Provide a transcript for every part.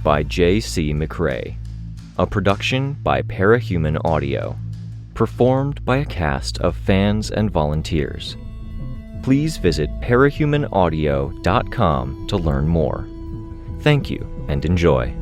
by J.C. McRae. A production by Parahuman Audio. Performed by a cast of fans and volunteers. Please visit parahumanaudio.com to learn more. Thank you and enjoy.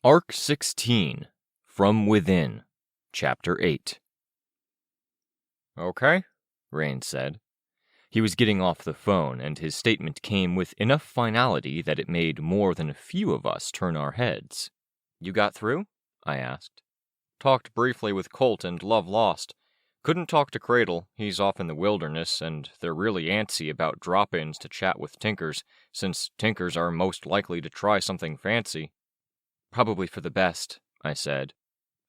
Arc 16, From Within, Chapter 8. Okay, Rein said. He was getting off the phone, and his statement came with enough finality that it made more than a few of us turn our heads. You got through? I asked. Talked briefly with Colt and Love Lost. Couldn't talk to Cradle, he's off in the wilderness, and they're really antsy about drop-ins to chat with Tinkers, since Tinkers are most likely to try something fancy. Probably for the best, I said.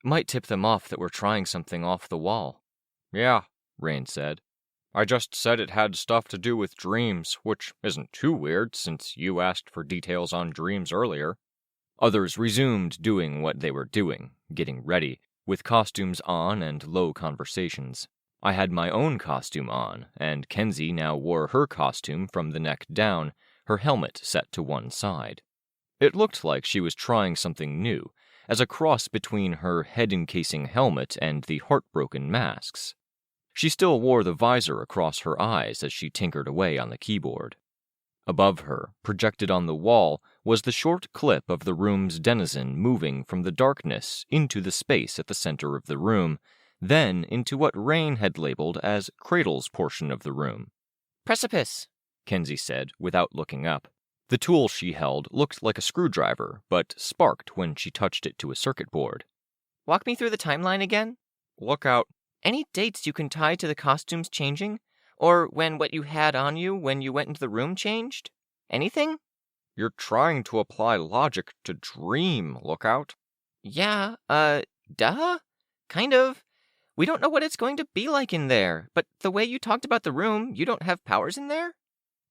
Might tip them off that we're trying something off the wall. Yeah, Rein said. I just said it had stuff to do with dreams, which isn't too weird since you asked for details on dreams earlier. Others resumed doing what they were doing, getting ready, with costumes on and low conversations. I had my own costume on, and Kenzie now wore her costume from the neck down, her helmet set to one side. It looked like she was trying something new, as a cross between her head-encasing helmet and the heartbroken masks. She still wore the visor across her eyes as she tinkered away on the keyboard. Above her, projected on the wall, was the short clip of the room's denizen moving from the darkness into the space at the center of the room, then into what Rein had labeled as Cradle's portion of the room. Precipice, Kenzie said, without looking up. The tool she held looked like a screwdriver, but sparked when she touched it to a circuit board. Walk me through the timeline again? Look out. Any dates you can tie to the costumes changing? Or when what you had on you when you went into the room changed? Anything? You're trying to apply logic to dream, Lookout. Yeah, duh? Kind of. We don't know what it's going to be like in there, but the way you talked about the room, you don't have powers in there?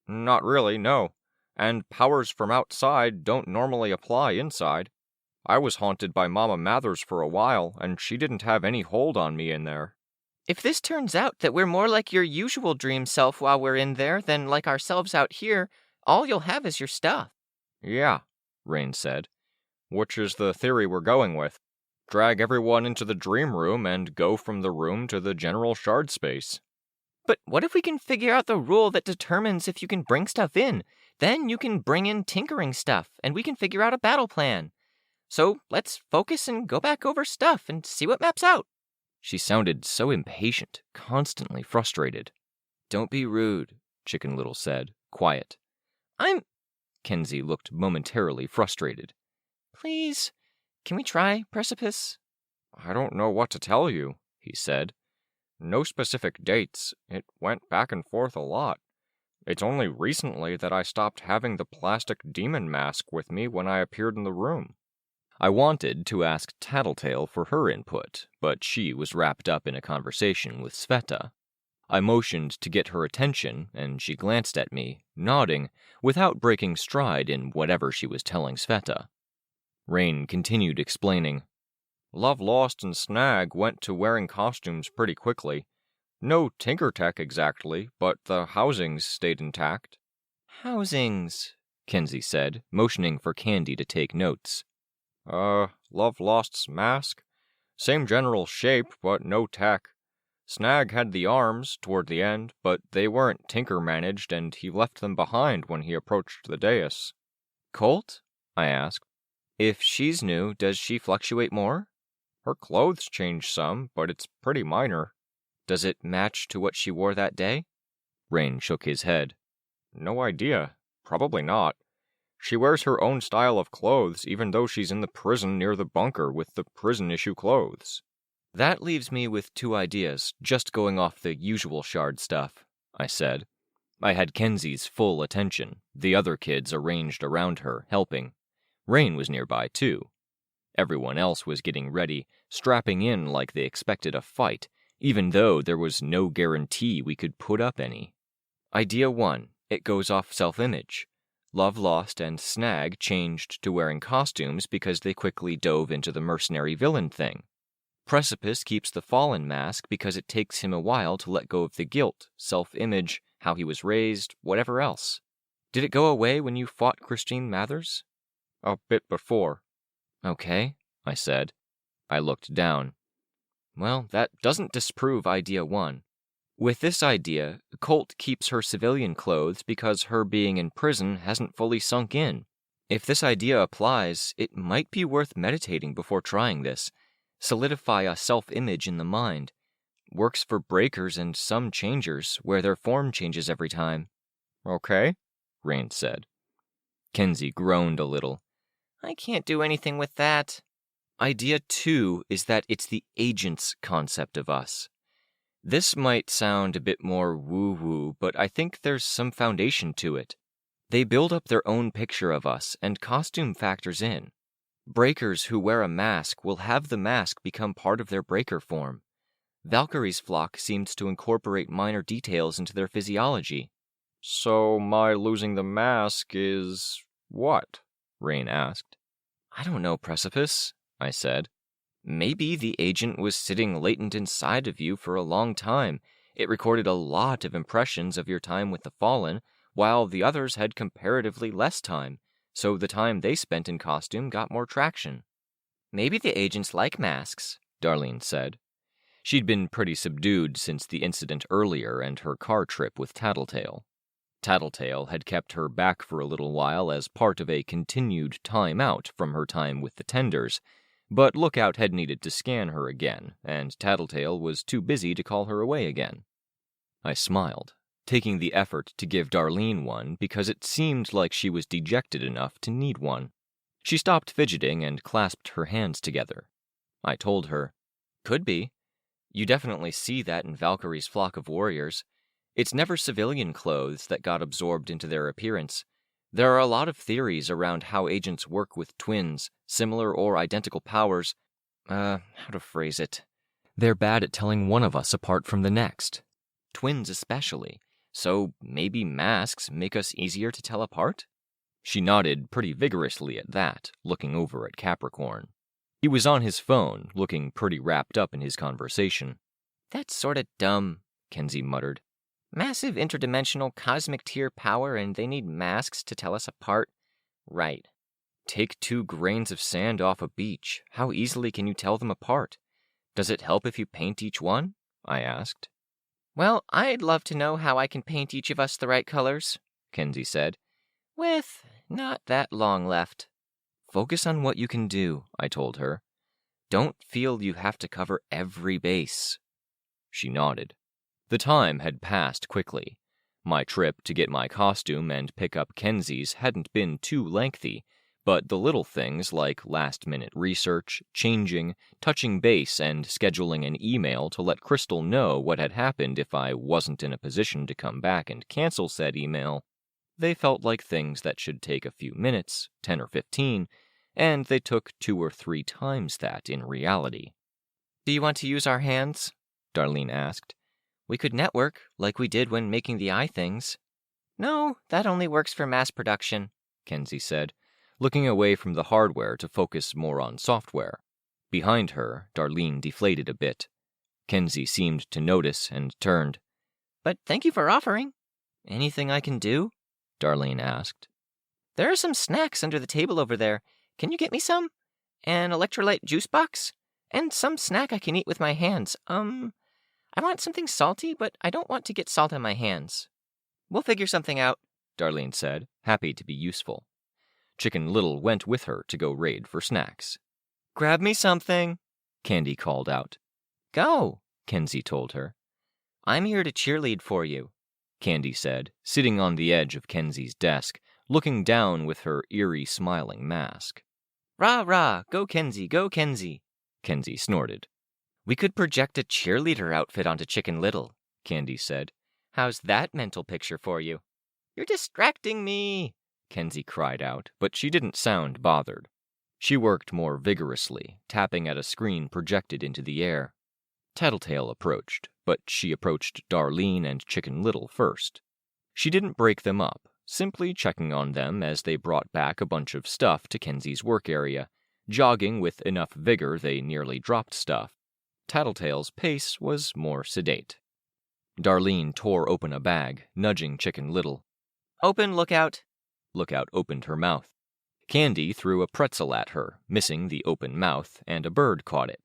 Not really, no. And powers from outside don't normally apply inside. I was haunted by Mama Mathers for a while, and she didn't have any hold on me in there. If this turns out that we're more like your usual dream self while we're in there than like ourselves out here, all you'll have is your stuff. Yeah, Rein said. Which is the theory we're going with. Drag everyone into the dream room and go from the room to the general shard space. But what if we can figure out the rule that determines if you can bring stuff in? Then you can bring in tinkering stuff, and we can figure out a battle plan. So let's focus and go back over stuff and see what maps out. She sounded so impatient, constantly frustrated. Don't be rude, Chicken Little said, quiet. Kenzie looked momentarily frustrated. Please, can we try, Precipice? I don't know what to tell you, he said. No specific dates. It went back and forth a lot. It's only recently that I stopped having the plastic demon mask with me when I appeared in the room. I wanted to ask Tattletale for her input, but she was wrapped up in a conversation with Sveta. I motioned to get her attention, and she glanced at me, nodding, without breaking stride in whatever she was telling Sveta. Rein continued explaining. Love Lost and Snag went to wearing costumes pretty quickly. No Tinker Tech exactly, but the housings stayed intact. Housings, Kenzie said, motioning for Candy to take notes. Love Lost's mask? Same general shape, but no tech. Snag had the arms toward the end, but they weren't Tinker-managed, and he left them behind when he approached the dais. Colt? I asked. If she's new, does she fluctuate more? Her clothes change some, but it's pretty minor. Does it match to what she wore that day? Rein shook his head. No idea. Probably not. She wears her own style of clothes, even though she's in the prison near the bunker with the prison-issue clothes. That leaves me with two ideas, just going off the usual shard stuff, I said. I had Kenzie's full attention, the other kids arranged around her, helping. Rein was nearby, too. Everyone else was getting ready, strapping in like they expected a fight, even though there was no guarantee we could put up any. Idea 1, it goes off self-image. Love Lost and Snag changed to wearing costumes because they quickly dove into the mercenary villain thing. Precipice keeps the Fallen mask because it takes him a while to let go of the guilt, self-image, how he was raised, whatever else. Did it go away when you fought Christine Mathers? A bit before. Okay, I said. I looked down. Well, that doesn't disprove idea 1. With this idea, Colt keeps her civilian clothes because her being in prison hasn't fully sunk in. If this idea applies, it might be worth meditating before trying this. Solidify a self-image in the mind. Works for breakers and some changers, where their form changes every time. Okay, Rein said. Kenzie groaned a little. I can't do anything with that. Idea 2 is that it's the agent's concept of us. This might sound a bit more woo-woo, but I think there's some foundation to it. They build up their own picture of us, and costume factors in. Breakers who wear a mask will have the mask become part of their breaker form. Valkyrie's flock seems to incorporate minor details into their physiology. So my losing the mask is what? Rein asked. I don't know, Precipice, I said. Maybe the agent was sitting latent inside of you for a long time. It recorded a lot of impressions of your time with the Fallen, while the others had comparatively less time, so the time they spent in costume got more traction. Maybe the agents like masks, Darlene said. She'd been pretty subdued since the incident earlier and her car trip with Tattletale. Tattletale had kept her back for a little while as part of a continued time out from her time with the Tenders, but Lookout had needed to scan her again, and Tattletale was too busy to call her away again. I smiled, taking the effort to give Darlene one because it seemed like she was dejected enough to need one. She stopped fidgeting and clasped her hands together. I told her, Could be. You definitely see that in Valkyrie's flock of warriors. It's never civilian clothes that got absorbed into their appearance. There are a lot of theories around how agents work with twins, similar or identical powers. How to phrase it? They're bad at telling one of us apart from the next. Twins especially. So maybe masks make us easier to tell apart? She nodded pretty vigorously at that, looking over at Capricorn. He was on his phone, looking pretty wrapped up in his conversation. That's sorta dumb, Kenzie muttered. Massive interdimensional cosmic tier power and they need masks to tell us apart? Right. Take 2 grains of sand off a beach. How easily can you tell them apart? Does it help if you paint each one? I asked. Well, I'd love to know how I can paint each of us the right colors, Kenzie said. With not that long left. Focus on what you can do, I told her. Don't feel you have to cover every base. She nodded. The time had passed quickly. My trip to get my costume and pick up Kenzie's hadn't been too lengthy, but the little things like last-minute research, changing, touching base, and scheduling an email to let Crystal know what had happened if I wasn't in a position to come back and cancel said email, they felt like things that should take a few minutes, 10 or 15, and they took 2 or 3 times that in reality. Do you want to use our hands? Darlene asked. We could network, like we did when making the eye things. No, that only works for mass production, Kenzie said, looking away from the hardware to focus more on software. Behind her, Darlene deflated a bit. Kenzie seemed to notice and turned. But thank you for offering. Anything I can do? Darlene asked. There are some snacks under the table over there. Can you get me some? An electrolyte juice box? And some snack I can eat with my hands. I want something salty, but I don't want to get salt on my hands. We'll figure something out, Darlene said, happy to be useful. Chicken Little went with her to go raid for snacks. Grab me something, Candy called out. Go, Kenzie told her. I'm here to cheerlead for you, Candy said, sitting on the edge of Kenzie's desk, looking down with her eerie smiling mask. Rah, rah, go Kenzie, Kenzie snorted. We could project a cheerleader outfit onto Chicken Little, Candy said. How's that mental picture for you? You're distracting me, Kenzie cried out, but she didn't sound bothered. She worked more vigorously, tapping at a screen projected into the air. Tattletale approached, but she approached Darlene and Chicken Little first. She didn't break them up, simply checking on them as they brought back a bunch of stuff to Kenzie's work area, jogging with enough vigor they nearly dropped stuff. Tattletale's pace was more sedate. Darlene tore open a bag, nudging Chicken Little. "Open, Lookout." Lookout opened her mouth. Candy threw a pretzel at her, missing the open mouth, and a bird caught it.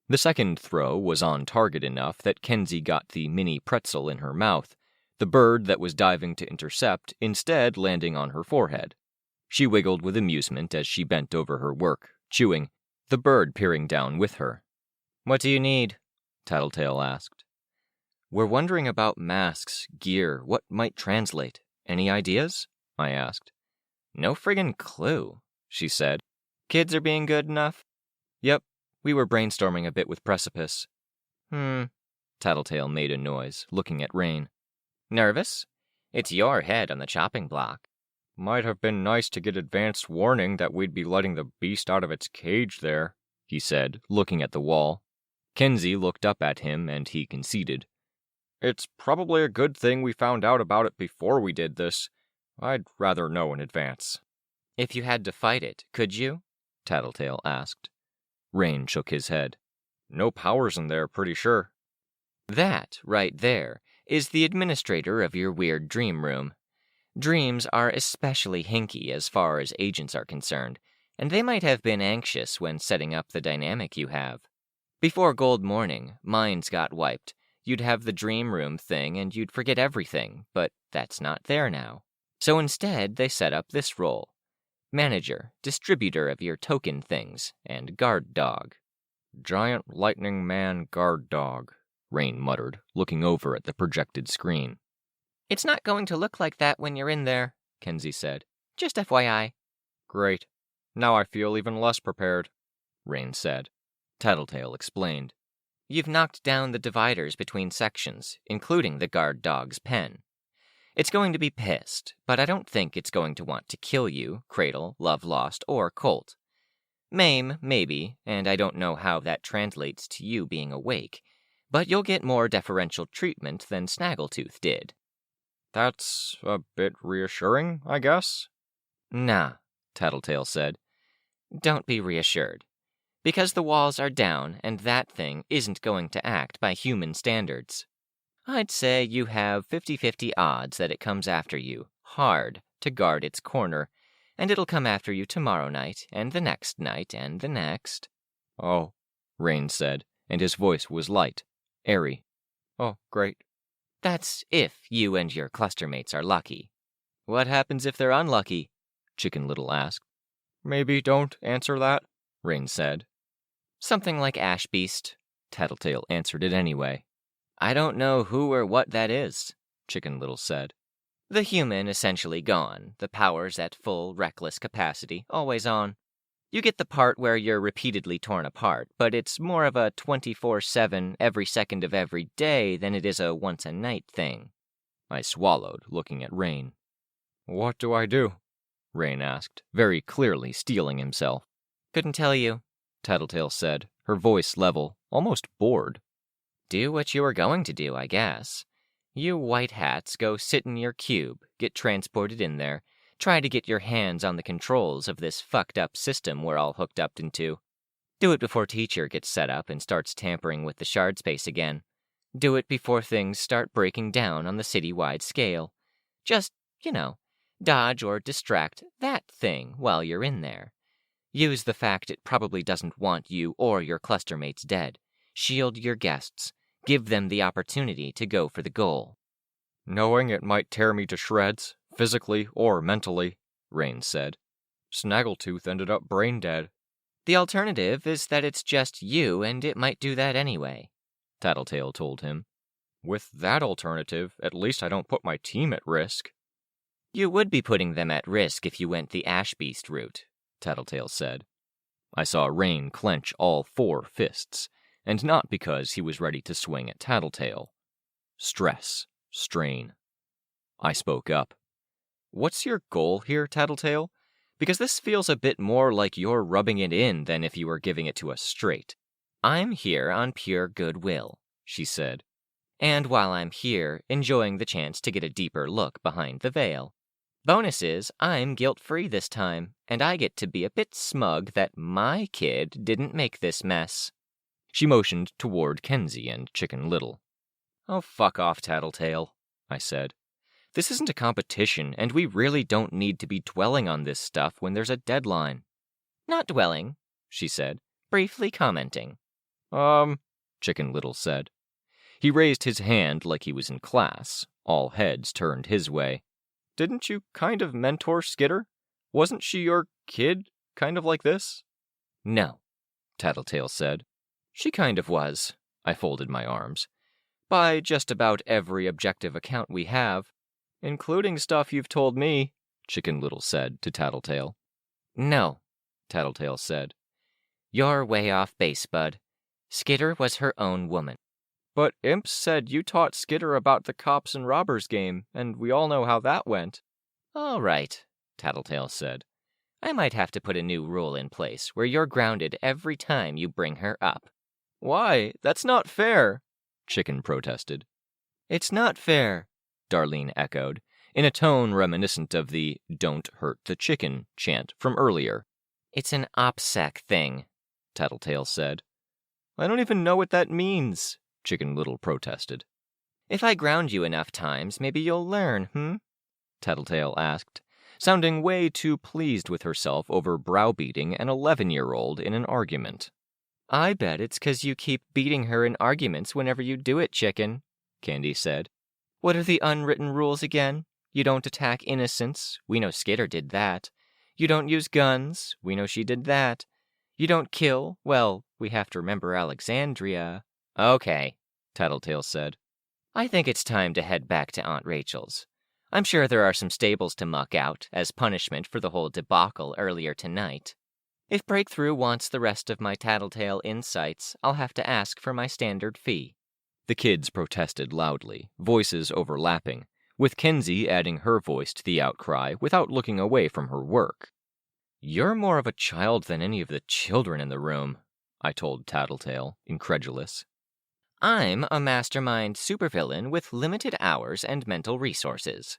The second throw was on target enough that Kenzie got the mini pretzel in her mouth, the bird that was diving to intercept instead landing on her forehead. She wiggled with amusement as she bent over her work, chewing, the bird peering down with her. "What do you need?" Tattletale asked. "We're wondering about masks, gear, what might translate. Any ideas?" I asked. "No friggin' clue," she said. "Kids are being good enough?" "Yep, we were brainstorming a bit with Precipice." Tattletale made a noise, looking at Rein. "Nervous? It's your head on the chopping block." "Might have been nice to get advance warning that we'd be letting the beast out of its cage there," he said, looking at the wall. Kenzie looked up at him, and he conceded. "It's probably a good thing we found out about it before we did this. I'd rather know in advance." "If you had to fight it, could you?" Tattletale asked. Rein shook his head. "No powers in there, pretty sure." "That, right there, is the administrator of your weird dream room. Dreams are especially hinky as far as agents are concerned, and they might have been anxious when setting up the dynamic you have. Before Gold Morning, minds got wiped. You'd have the dream room thing and you'd forget everything, but that's not there now. So instead, they set up this role. Manager, distributor of your token things, and guard dog." "Giant lightning man guard dog," Rein muttered, looking over at the projected screen. "It's not going to look like that when you're in there," Kenzie said. "Just FYI. "Great. Now I feel even less prepared," Rein said. Tattletale explained. "You've knocked down the dividers between sections, including the guard dog's pen. It's going to be pissed, but I don't think it's going to want to kill you, Cradle, Love Lost, or Colt. Maim, maybe, and I don't know how that translates to you being awake, but you'll get more deferential treatment than Snaggletooth did." "That's a bit reassuring, I guess." "Nah," Tattletale said. "Don't be reassured. Because the walls are down and that thing isn't going to act by human standards. I'd say you have 50-50 odds that it comes after you, hard, to guard its corner, and it'll come after you tomorrow night, and the next night, and the next." "Oh," Rein said, and his voice was light, airy. "Oh, great." "That's if you and your clustermates are lucky. What happens if they're unlucky?" Chicken Little asked. "Maybe don't answer that," Rein said. "Something like Ash Beast," Tattletale answered it anyway. "I don't know who or what that is," Chicken Little said. "The human essentially gone, the powers at full, reckless capacity, always on. You get the part where you're repeatedly torn apart, but it's more of a 24/7, every second of every day than it is a once-a-night thing." I swallowed, looking at Rein. "What do I do?" Rein asked, very clearly steeling himself. "Couldn't tell you," Tattletale said, her voice level, almost bored. "Do what you were going to do, I guess. You white hats go sit in your cube, get transported in there, try to get your hands on the controls of this fucked up system we're all hooked up into. Do it before teacher gets set up and starts tampering with the shard space again. Do it before things start breaking down on the city-wide scale. Just, dodge or distract that thing while you're in there. Use the fact it probably doesn't want you or your clustermates dead. Shield your guests. Give them the opportunity to go for the goal." "Knowing it might tear me to shreds, physically or mentally," Rein said. "Snaggletooth ended up brain dead." "The alternative is that it's just you and it might do that anyway," Tattletale told him. "With that alternative, at least I don't put my team at risk." "You would be putting them at risk if you went the Ash Beast route," Tattletale said. I saw Rein clench all 4 fists, and not because he was ready to swing at Tattletale. Stress, strain. I spoke up. "What's your goal here, Tattletale? Because this feels a bit more like you're rubbing it in than if you were giving it to us straight." "I'm here on pure goodwill," she said. "And while I'm here, enjoying the chance to get a deeper look behind the veil." Bonus is, I'm guilt-free this time, and I get to be a bit smug that my kid didn't make this mess. She motioned toward Kenzie and Chicken Little. Oh, fuck off, Tattletale, I said. This isn't a competition, and we really don't need to be dwelling on this stuff when there's a deadline. Not dwelling, she said, briefly commenting. Chicken Little said. He raised his hand like he was in class. All heads turned his way. Didn't you kind of mentor Skitter? Wasn't she your kid, kind of like this? No, Tattletale said. She kind of was, I folded my arms. By just about every objective account we have. Including stuff you've told me, Chicken Little said to Tattletale. No, Tattletale said. You're way off base, bud. Skitter was her own woman. But Imps said you taught Skitter about the cops and robbers game, and we all know how that went. All right, Tattletale said. I might have to put a new rule in place where you're grounded every time you bring her up. Why? That's not fair, Chicken protested. It's not fair, Darlene echoed, in a tone reminiscent of the "Don't hurt the chicken" chant from earlier. It's an OPSEC thing, Tattletale said. I don't even know what that means, Chicken Little protested. If I ground you enough times, maybe you'll learn, Tattletale asked, sounding way too pleased with herself over browbeating an 11-year-old in an argument. I bet it's 'cause you keep beating her in arguments whenever you do it, Chicken, Candy said. What are the unwritten rules again? You don't attack innocents. We know Skitter did that. You don't use guns. We know she did that. You don't kill. Well, we have to remember Alexandria. Okay, Tattletale said. I think it's time to head back to Aunt Rachel's. I'm sure there are some stables to muck out as punishment for the whole debacle earlier tonight. If Breakthrough wants the rest of my Tattletale insights, I'll have to ask for my standard fee. The kids protested loudly, voices overlapping, with Kenzie adding her voice to the outcry without looking away from her work. You're more of a child than any of the children in the room, I told Tattletale, incredulous. I'm a mastermind supervillain with limited hours and mental resources.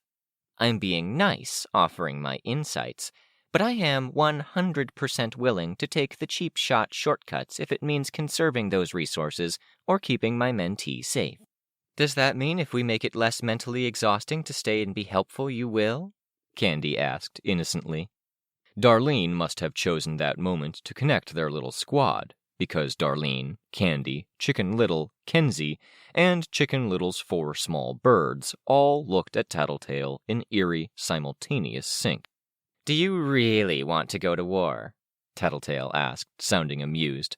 I'm being nice, offering my insights, but I am 100% willing to take the cheap shot shortcuts if it means conserving those resources or keeping my mentee safe. Does that mean if we make it less mentally exhausting to stay and be helpful, you will? Candy asked innocently. Darlene must have chosen that moment to connect their little squad, because Darlene, Candy, Chicken Little, Kenzie, and Chicken Little's 4 small birds all looked at Tattletale in eerie, simultaneous sync. Do you really want to go to war? Tattletale asked, sounding amused.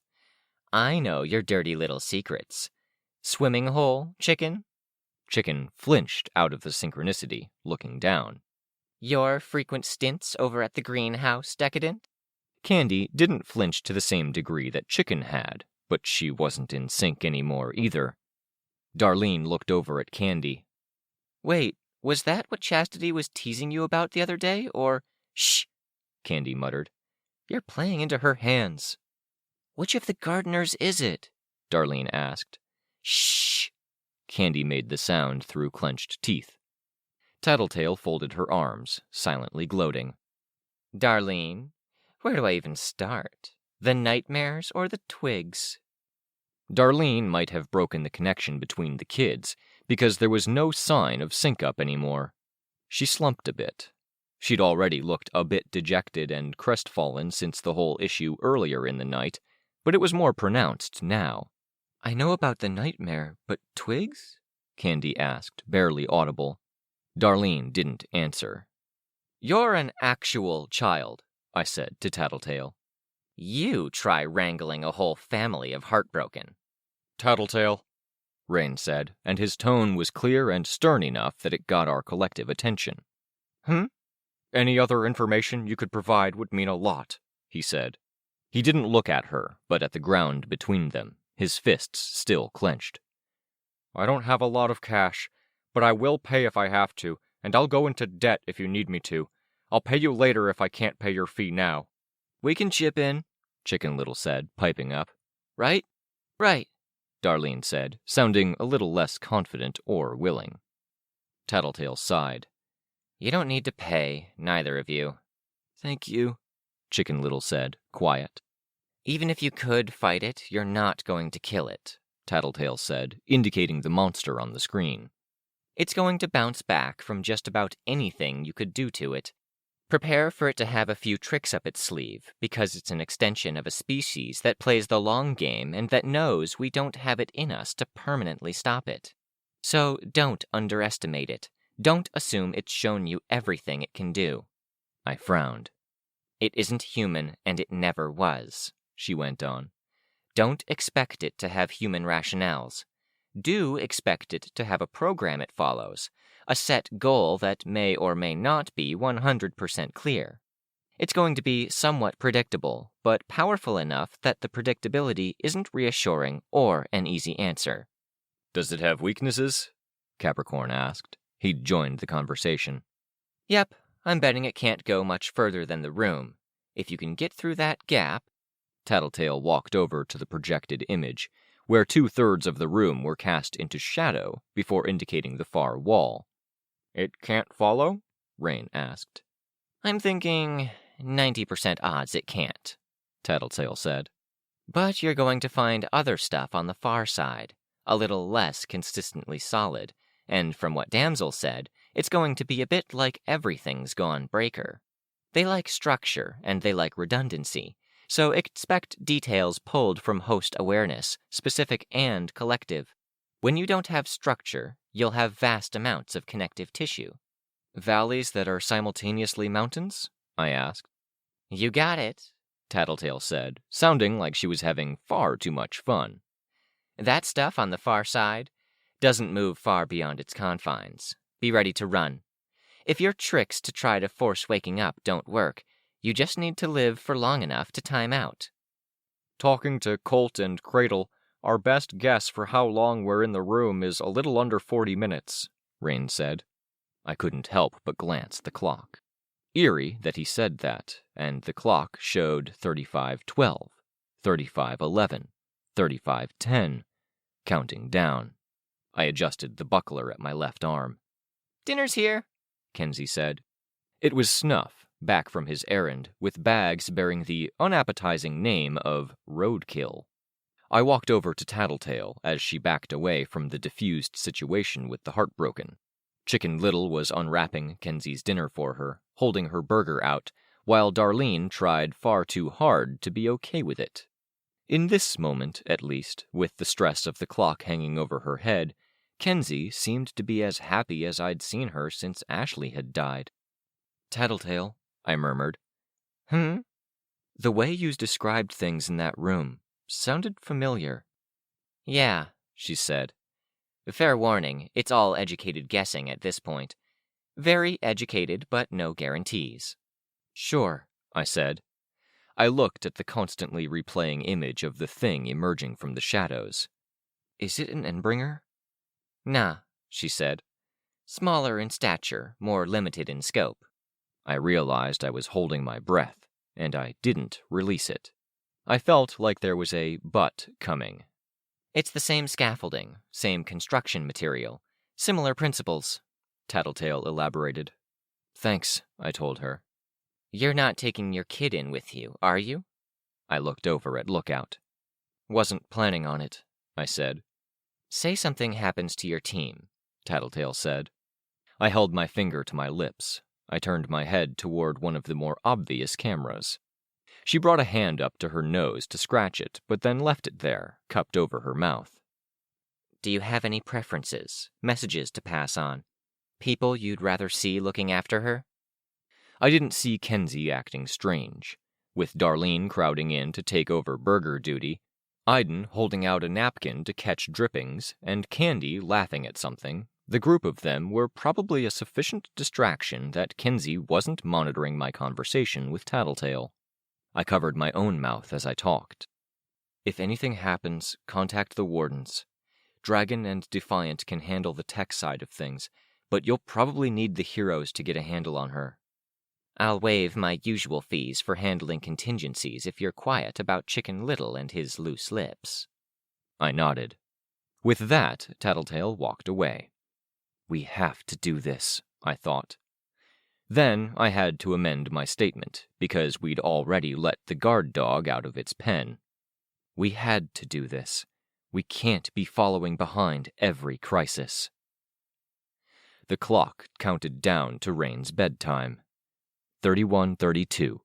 I know your dirty little secrets. Swimming hole, Chicken? Chicken flinched out of the synchronicity, looking down. Your frequent stints over at the greenhouse, Decadent? Candy didn't flinch to the same degree that Chicken had, but she wasn't in sync anymore either. Darlene looked over at Candy. Wait, was that what Chastity was teasing you about the other day, or... Shh, Candy muttered. You're playing into her hands. Which of the gardeners is it? Darlene asked. Shh, Candy made the sound through clenched teeth. Tattletale folded her arms, silently gloating. Darlene, where do I even start? The nightmares or the twigs? Darlene might have broken the connection between the kids, because there was no sign of sync-up anymore. She slumped a bit. She'd already looked a bit dejected and crestfallen since the whole issue earlier in the night, but it was more pronounced now. I know about the nightmare, but twigs? Candy asked, barely audible. Darlene didn't answer. You're an actual child, I said to Tattletale. You try wrangling a whole family of heartbroken. Tattletale, Rein said, and his tone was clear and stern enough that it got our collective attention. Any other information you could provide would mean a lot, he said. He didn't look at her, but at the ground between them, his fists still clenched. I don't have a lot of cash, but I will pay if I have to, and I'll go into debt if you need me to. I'll pay you later if I can't pay your fee now. We can chip in, Chicken Little said, piping up. Right? Right, Darlene said, sounding a little less confident or willing. Tattletale sighed. You don't need to pay, neither of you. Thank you, Chicken Little said, quiet. Even if you could fight it, you're not going to kill it, Tattletale said, indicating the monster on the screen. It's going to bounce back from just about anything you could do to it. Prepare for it to have a few tricks up its sleeve, because it's an extension of a species that plays the long game and that knows we don't have it in us to permanently stop it. So don't underestimate it. Don't assume it's shown you everything it can do. I frowned. It isn't human, and it never was, she went on. Don't expect it to have human rationales. Do expect it to have a program it follows, a set goal that may or may not be 100% clear. It's going to be somewhat predictable, but powerful enough that the predictability isn't reassuring or an easy answer. Does it have weaknesses? Capricorn asked. He'd joined the conversation. Yep, I'm betting it can't go much further than the room. If you can get through that gap... Tattletale walked over to the projected image, where 2/3 of the room were cast into shadow before indicating the far wall. It can't follow? Rein asked. I'm thinking 90% odds it can't, Tattletale said. But you're going to find other stuff on the far side, a little less consistently solid, and from what Damsel said, it's going to be a bit like everything's gone breaker. They like structure, and they like redundancy, so expect details pulled from host awareness, specific and collective. When you don't have structure, you'll have vast amounts of connective tissue. Valleys that are simultaneously mountains? I asked. You got it, Tattletale said, sounding like she was having far too much fun. That stuff on the far side doesn't move far beyond its confines. Be ready to run. If your tricks to try to force waking up don't work, you just need to live for long enough to time out. Talking to Colt and Cradle, our best guess for how long we're in the room is a little under 40 minutes, Rein said. I couldn't help but glance at the clock. Eerie that he said that, and the clock showed 35:12, 35:11, 35:10, counting down. I adjusted the buckler at my left arm. Dinner's here, Kenzie said. It was Snuff, back from his errand, with bags bearing the unappetizing name of Roadkill. I walked over to Tattletale as she backed away from the diffused situation with the heartbroken. Chicken Little was unwrapping Kenzie's dinner for her, holding her burger out, while Darlene tried far too hard to be okay with it. In this moment, at least, with the stress of the clock hanging over her head, Kenzie seemed to be as happy as I'd seen her since Ashley had died. Tattletale, I murmured. The way you described things in that room sounded familiar. Yeah, she said. Fair warning, it's all educated guessing at this point. Very educated, but no guarantees. Sure, I said. I looked at the constantly replaying image of the thing emerging from the shadows. Is it an Endbringer? Nah, she said. Smaller in stature, more limited in scope. I realized I was holding my breath, and I didn't release it. I felt like there was a but coming. It's the same scaffolding, same construction material, similar principles, Tattletale elaborated. Thanks, I told her. You're not taking your kid in with you, are you? I looked over at Lookout. Wasn't planning on it, I said. Say something happens to your team, Tattletale said. I held my finger to my lips. I turned my head toward one of the more obvious cameras. She brought a hand up to her nose to scratch it, but then left it there, cupped over her mouth. Do you have any preferences, messages to pass on? People you'd rather see looking after her? I didn't see Kenzie acting strange. With Darlene crowding in to take over burger duty, Iden holding out a napkin to catch drippings, and Candy laughing at something, the group of them were probably a sufficient distraction that Kenzie wasn't monitoring my conversation with Tattletale. I covered my own mouth as I talked. If anything happens, contact the wardens. Dragon and Defiant can handle the tech side of things, but you'll probably need the heroes to get a handle on her. I'll waive my usual fees for handling contingencies if you're quiet about Chicken Little and his loose lips. I nodded. With that, Tattletale walked away. We have to do this, I thought. Then I had to amend my statement, because we'd already let the guard dog out of its pen. We had to do this. We can't be following behind every crisis. The clock counted down to Rein's bedtime. 31:32,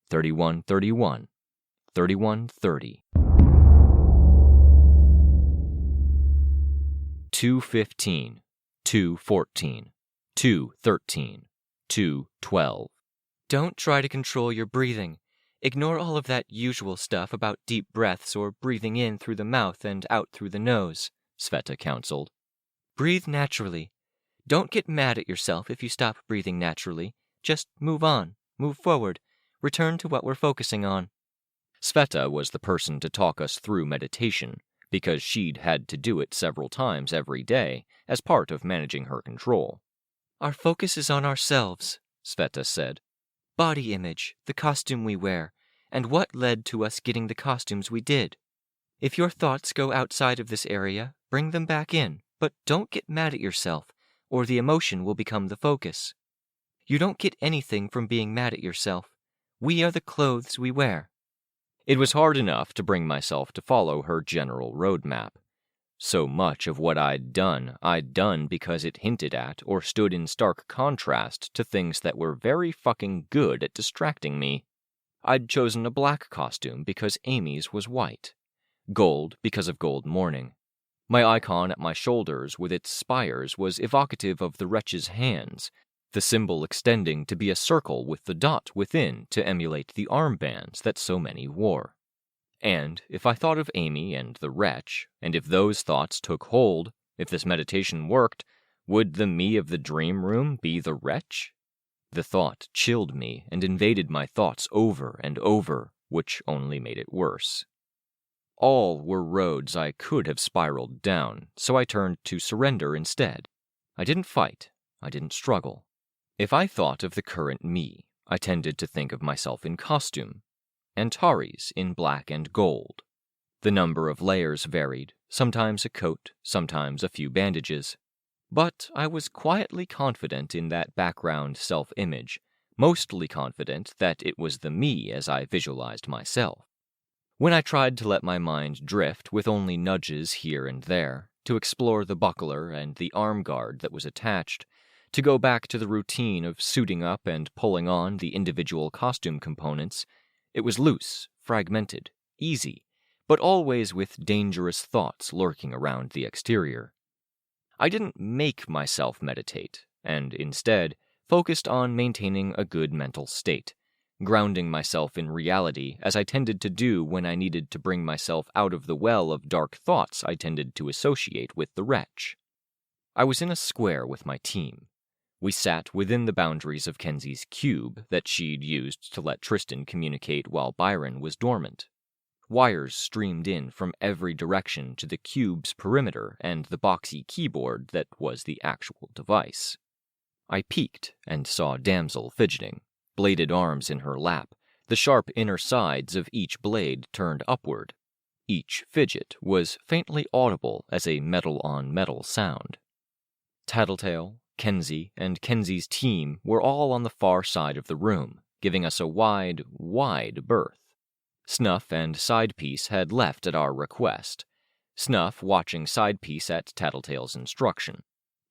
31:31, 31:30. 2:15, 2:14, 2:13, 2:12. Don't try to control your breathing. Ignore all of that usual stuff about deep breaths or breathing in through the mouth and out through the nose, Sveta counseled. Breathe naturally. Don't get mad at yourself if you stop breathing naturally. Just move on, move forward, return to what we're focusing on. Sveta was the person to talk us through meditation, because she'd had to do it several times every day as part of managing her control. Our focus is on ourselves, Sveta said. Body image, the costume we wear, and what led to us getting the costumes we did. If your thoughts go outside of this area, bring them back in, but don't get mad at yourself, or the emotion will become the focus. You don't get anything from being mad at yourself. We are the clothes we wear. It was hard enough to bring myself to follow her general roadmap. So much of what I'd done because it hinted at or stood in stark contrast to things that were very fucking good at distracting me. I'd chosen a black costume because Amy's was white. Gold because of gold mourning. My icon at my shoulders with its spires was evocative of the wretch's hands, the symbol extending to be a circle with the dot within to emulate the armbands that so many wore. And if I thought of Amy and the wretch, and if those thoughts took hold, if this meditation worked, would the me of the dream room be the wretch? The thought chilled me and invaded my thoughts over and over, which only made it worse. All were roads I could have spiraled down, so I turned to surrender instead. I didn't fight. I didn't struggle. If I thought of the current me, I tended to think of myself in costume. Antares in black and gold. The number of layers varied, sometimes a coat, sometimes a few bandages. But I was quietly confident in that background self-image, mostly confident that it was the me as I visualized myself. When I tried to let my mind drift with only nudges here and there, to explore the buckler and the arm guard that was attached, to go back to the routine of suiting up and pulling on the individual costume components, it was loose, fragmented, easy, but always with dangerous thoughts lurking around the exterior. I didn't make myself meditate, and instead focused on maintaining a good mental state, grounding myself in reality as I tended to do when I needed to bring myself out of the well of dark thoughts I tended to associate with the wretch. I was in a square with my team. We sat within the boundaries of Kenzie's cube that she'd used to let Tristan communicate while Byron was dormant. Wires streamed in from every direction to the cube's perimeter and the boxy keyboard that was the actual device. I peeked and saw Damsel fidgeting, bladed arms in her lap, the sharp inner sides of each blade turned upward. Each fidget was faintly audible as a metal-on-metal sound. Tattletale, Kenzie, and Kenzie's team were all on the far side of the room, giving us a wide, wide berth. Snuff and Sidepiece had left at our request, Snuff watching Sidepiece at Tattletale's instruction.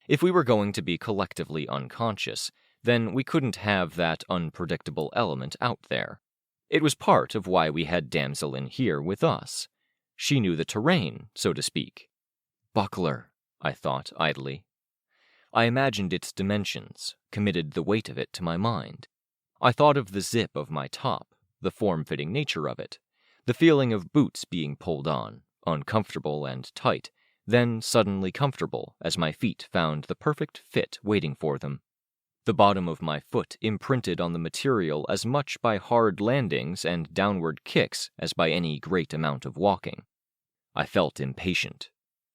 If we were going to be collectively unconscious, then we couldn't have that unpredictable element out there. It was part of why we had Damsel in here with us. She knew the terrain, so to speak. Buckler, I thought idly. I imagined its dimensions, committed the weight of it to my mind. I thought of the zip of my top, the form-fitting nature of it, the feeling of boots being pulled on, uncomfortable and tight, then suddenly comfortable as my feet found the perfect fit waiting for them. The bottom of my foot imprinted on the material as much by hard landings and downward kicks as by any great amount of walking. I felt impatient.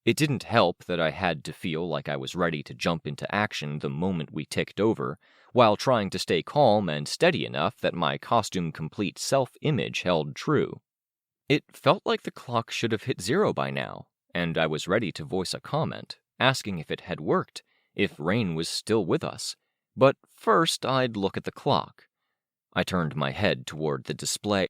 It didn't help that I had to feel like I was ready to jump into action the moment we ticked over, while trying to stay calm and steady enough that my costume-complete self-image held true. It felt like the clock should have hit 0 by now, and I was ready to voice a comment, asking if it had worked, if Rein was still with us, But first, I'd look at the clock. I turned my head toward the display.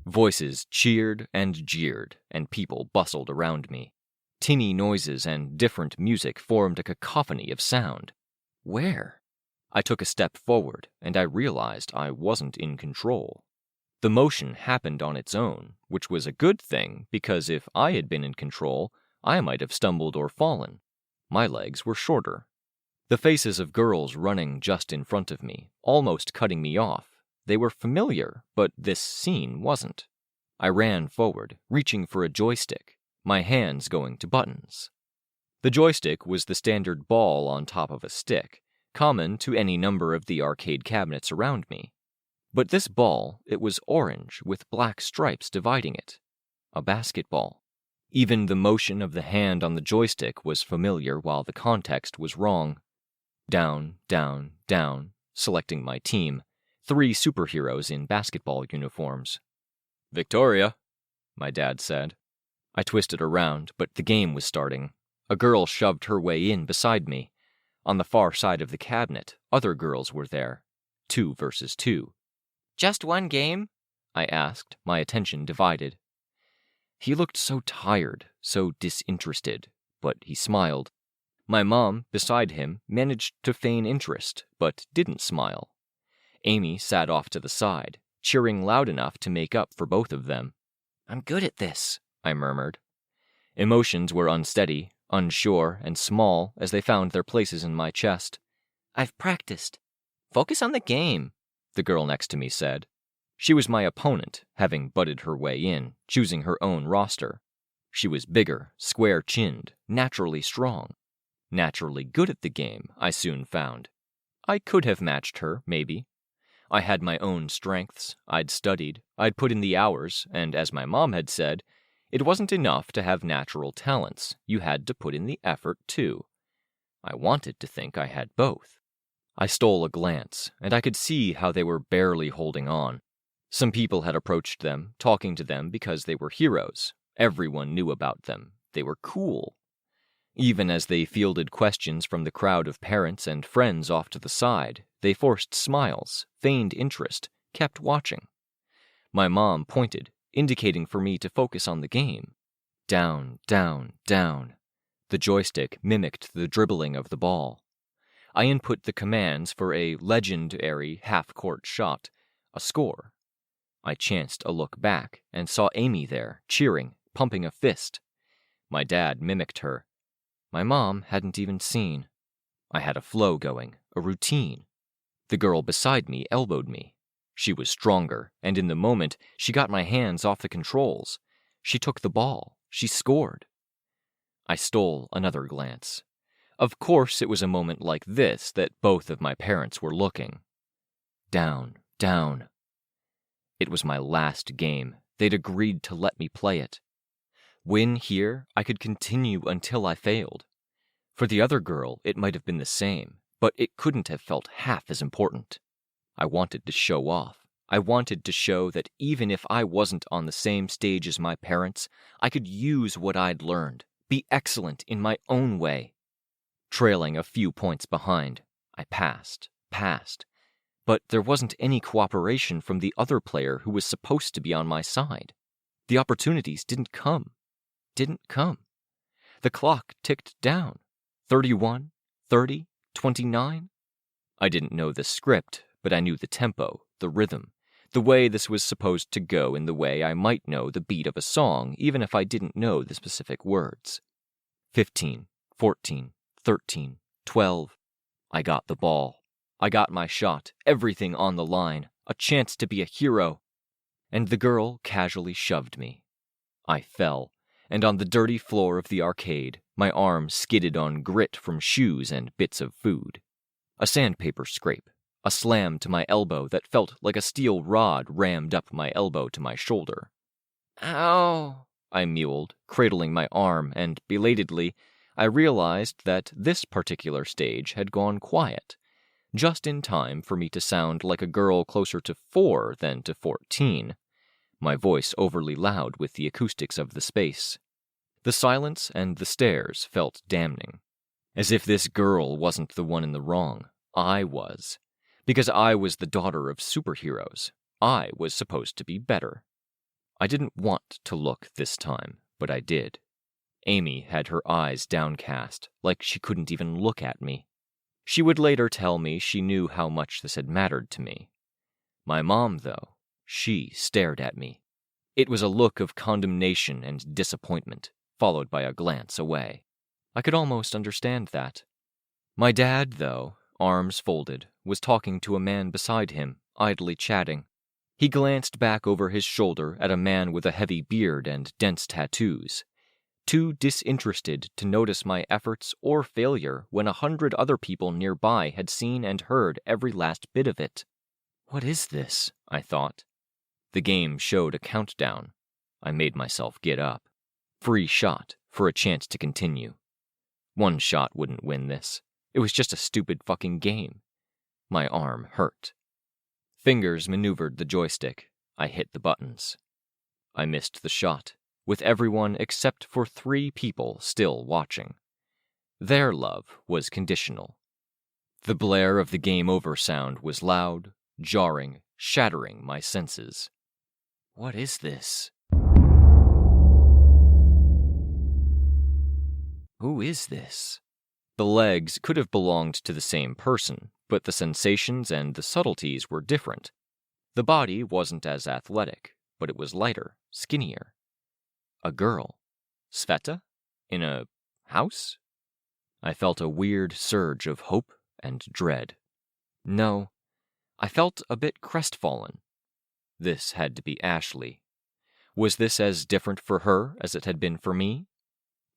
Voices cheered and jeered, and people bustled around me. Tinny noises and different music formed a cacophony of sound. Where? I took a step forward, and I realized I wasn't in control. The motion happened on its own, which was a good thing, because if I had been in control, I might have stumbled or fallen. My legs were shorter. The faces of girls running just in front of me, almost cutting me off. They were familiar, but this scene wasn't. I ran forward, reaching for a joystick, my hands going to buttons. The joystick was the standard ball on top of a stick, common to any number of the arcade cabinets around me. But this ball, it was orange with black stripes dividing it. A basketball. Even the motion of the hand on the joystick was familiar while the context was wrong. Down, down, down, selecting my team. 3 superheroes in basketball uniforms. "Victoria," my dad said. I twisted around, but the game was starting. A girl shoved her way in beside me. On the far side of the cabinet, other girls were there. 2 versus 2. "Just one game?" I asked, my attention divided. He looked so tired, so disinterested, but he smiled. My mom, beside him, managed to feign interest, but didn't smile. Amy sat off to the side, cheering loud enough to make up for both of them. "I'm good at this," I murmured. Emotions were unsteady, unsure, and small as they found their places in my chest. "I've practiced." "Focus on the game," the girl next to me said. She was my opponent, having butted her way in, choosing her own roster. She was bigger, square-chinned, naturally strong. Naturally good at the game, I soon found. I could have matched her, maybe. I had my own strengths, I'd studied, I'd put in the hours, and as my mom had said, it wasn't enough to have natural talents, you had to put in the effort too. I wanted to think I had both. I stole a glance, and I could see how they were barely holding on. Some people had approached them, talking to them because they were heroes. Everyone knew about them. They were cool. Even as they fielded questions from the crowd of parents and friends off to the side, they forced smiles, feigned interest, kept watching. My mom pointed, indicating for me to focus on the game. Down, down, down. The joystick mimicked the dribbling of the ball. I input the commands for a legendary half-court shot, a score. I chanced a look back and saw Amy there, cheering, pumping a fist. My dad mimicked her. My mom hadn't even seen. I had a flow going, a routine. The girl beside me elbowed me. She was stronger, and in the moment, she got my hands off the controls. She took the ball. She scored. I stole another glance. Of course, it was a moment like this that both of my parents were looking. Down, down. It was my last game. They'd agreed to let me play it. Win here, I could continue until I failed. For the other girl, it might have been the same, but it couldn't have felt half as important. I wanted to show off. I wanted to show that even if I wasn't on the same stage as my parents, I could use what I'd learned, be excellent in my own way. Trailing a few points behind, I passed. But there wasn't any cooperation from the other player who was supposed to be on my side. The opportunities didn't come. The clock ticked down. 31, 30, 29. I didn't know the script, but I knew the tempo, the rhythm, the way this was supposed to go in the way I might know the beat of a song even if I didn't know the specific words. 15, 14, 13, 12. I got the ball. I got my shot, everything on the line, a chance to be a hero. And the girl casually shoved me. I fell, and on the dirty floor of the arcade, my arm skidded on grit from shoes and bits of food. A sandpaper scrape, a slam to my elbow that felt like a steel rod rammed up my elbow to my shoulder. "Ow," I mewled, cradling my arm, and belatedly, I realized that this particular stage had gone quiet, just in time for me to sound like a girl closer to 4 than to 14, my voice overly loud with the acoustics of the space. The silence and the stares felt damning. As if this girl wasn't the one in the wrong. I was. Because I was the daughter of superheroes. I was supposed to be better. I didn't want to look this time, but I did. Amy had her eyes downcast, like she couldn't even look at me. She would later tell me she knew how much this had mattered to me. My mom, though, she stared at me. It was a look of condemnation and disappointment, followed by a glance away. I could almost understand that. My dad, though, arms folded, was talking to a man beside him, idly chatting. He glanced back over his shoulder at a man with a heavy beard and dense tattoos, too disinterested to notice my efforts or failure when 100 other people nearby had seen and heard every last bit of it. What is this? I thought. The game showed a countdown. I made myself get up. Free shot for a chance to continue. One shot wouldn't win this. It was just a stupid fucking game. My arm hurt. Fingers maneuvered the joystick. I hit the buttons. I missed the shot, with everyone except for 3 people still watching. Their love was conditional. The blare of the game over sound was loud, jarring, shattering my senses. What is this? Who is this? The legs could have belonged to the same person, but the sensations and the subtleties were different. The body wasn't as athletic, but it was lighter, skinnier. A girl. Sveta? In a house? I felt a weird surge of hope and dread. No, I felt a bit crestfallen. This had to be Ashley. Was this as different for her as it had been for me?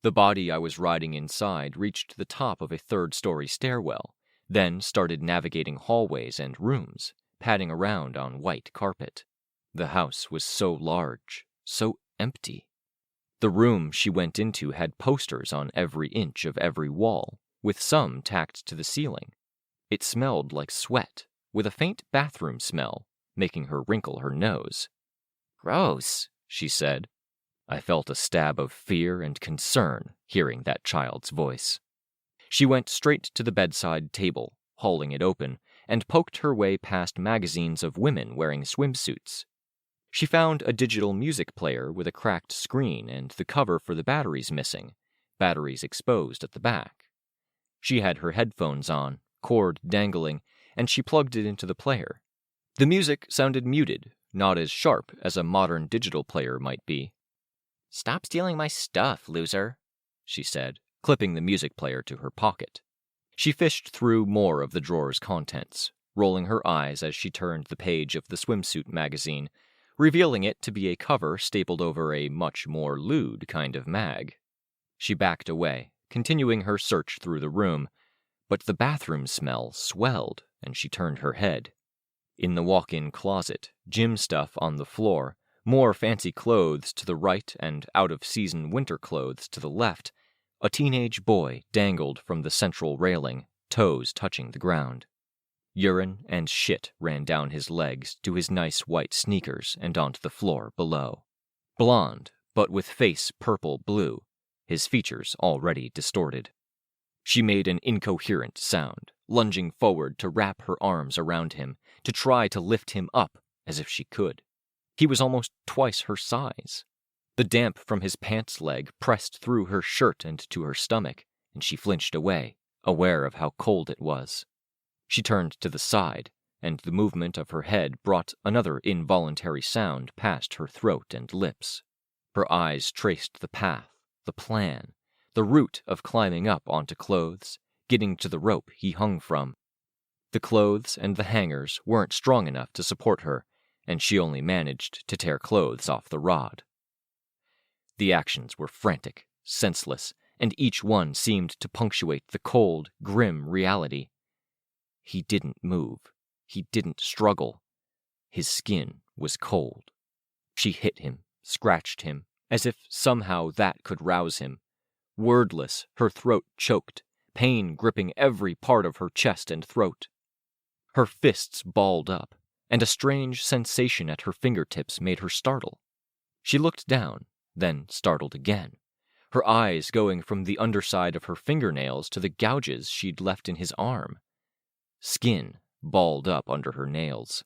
The body I was riding inside reached the top of a 3rd-story stairwell, then started navigating hallways and rooms, padding around on white carpet. The house was so large, so empty. The room she went into had posters on every inch of every wall, with some tacked to the ceiling. It smelled like sweat, with a faint bathroom smell, making her wrinkle her nose. "Gross," she said. I felt a stab of fear and concern hearing that child's voice. She went straight to the bedside table, hauling it open, and poked her way past magazines of women wearing swimsuits. She found a digital music player with a cracked screen and the cover for the batteries missing, batteries exposed at the back. She had her headphones on, cord dangling, and she plugged it into the player. The music sounded muted, not as sharp as a modern digital player might be. "Stop stealing my stuff, loser," she said, clipping the music player to her pocket. She fished through more of the drawer's contents, rolling her eyes as she turned the page of the swimsuit magazine, revealing it to be a cover stapled over a much more lewd kind of mag. She backed away, continuing her search through the room, but the bathroom smell swelled, and she turned her head. In the walk-in closet, gym stuff on the floor, more fancy clothes to the right and out-of-season winter clothes to the left, a teenage boy dangled from the central railing, toes touching the ground. Urine and shit ran down his legs to his nice white sneakers and onto the floor below. Blonde, but with face purple-blue, his features already distorted. She made an incoherent sound, lunging forward to wrap her arms around him, to try to lift him up as if she could. He was almost twice her size. The damp from his pants leg pressed through her shirt and to her stomach, and she flinched away, aware of how cold it was. She turned to the side, and the movement of her head brought another involuntary sound past her throat and lips. Her eyes traced the path, the plan, the route of climbing up onto clothes, getting to the rope he hung from. The clothes and the hangers weren't strong enough to support her, and she only managed to tear clothes off the rod. The actions were frantic, senseless, and each one seemed to punctuate the cold, grim reality. He didn't move. He didn't struggle. His skin was cold. She hit him, scratched him, as if somehow that could rouse him. Wordless, her throat choked, pain gripping every part of her chest and throat. Her fists balled up, and a strange sensation at her fingertips made her startle. She looked down, then startled again. her eyes going from the underside of her fingernails to the gouges she'd left in his arm. Skin balled up under her nails.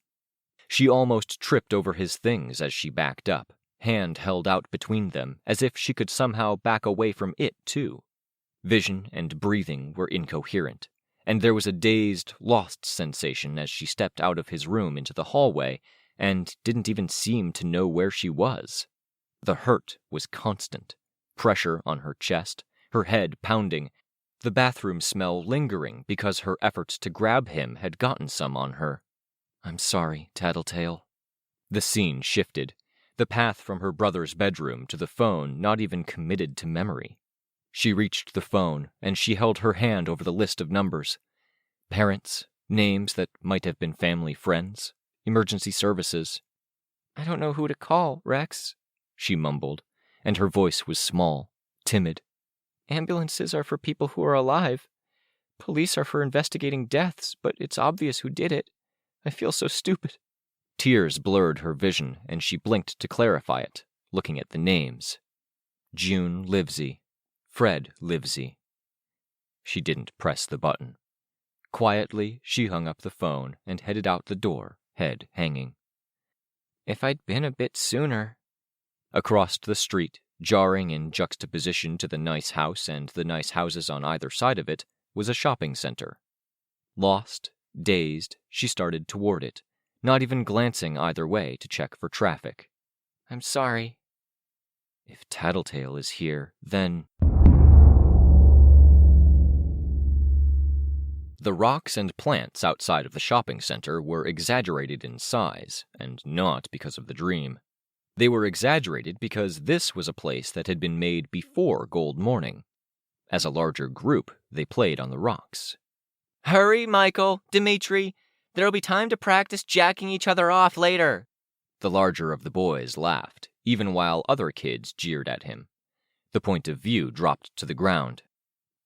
She almost tripped over his things as she backed up, hand held out between them as if she could somehow back away from it too. Vision and breathing were incoherent, and there was a dazed, lost sensation as she stepped out of his room into the hallway and didn't even seem to know where she was. The hurt was constant, pressure on her chest, her head pounding, the bathroom smell lingering because her efforts to grab him had gotten some on her. "I'm sorry, Tattletale." The scene shifted, the path from her brother's bedroom to the phone not even committed to memory. She reached the phone, and she held her hand over the list of numbers. Parents, names that might have been family friends, emergency services. "I don't know who to call, Rex," she mumbled, and her voice was small, timid. "Ambulances are for people who are alive. Police are for investigating deaths, but it's obvious who did it. I feel so stupid." Tears blurred her vision, and she blinked to clarify it, looking at the names. June Livesey. Fred Livesey. She didn't press the button. Quietly, she hung up the phone and headed out the door, head hanging. "If I'd been a bit sooner." Across the street, jarring in juxtaposition to the nice house and the nice houses on either side of it, was a shopping center. Lost, dazed, she started toward it, not even glancing either way to check for traffic. "I'm sorry." If Tattletale is here, then... The rocks and plants outside of the shopping center were exaggerated in size, and not because of the dream. They were exaggerated because this was a place that had been made before Gold Morning. As a larger group, they played on the rocks. "Hurry, Michael, Dimitri. There'll be time to practice jacking each other off later." The larger of the boys laughed, even while other kids jeered at him. The point of view dropped to the ground.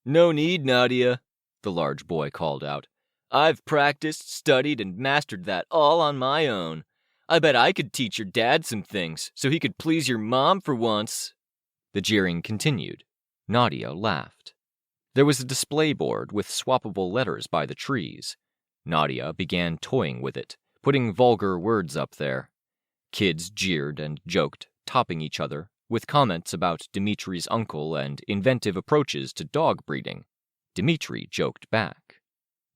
"No need, Nadia," the large boy called out. "I've practiced, studied, and mastered that all on my own. I bet I could teach your dad some things, so he could please your mom for once." The jeering continued. Nadia laughed. There was a display board with swappable letters by the trees. Nadia began toying with it, putting vulgar words up there. Kids jeered and joked, topping each other, with comments about Dimitri's uncle and inventive approaches to dog breeding. Dimitri joked back.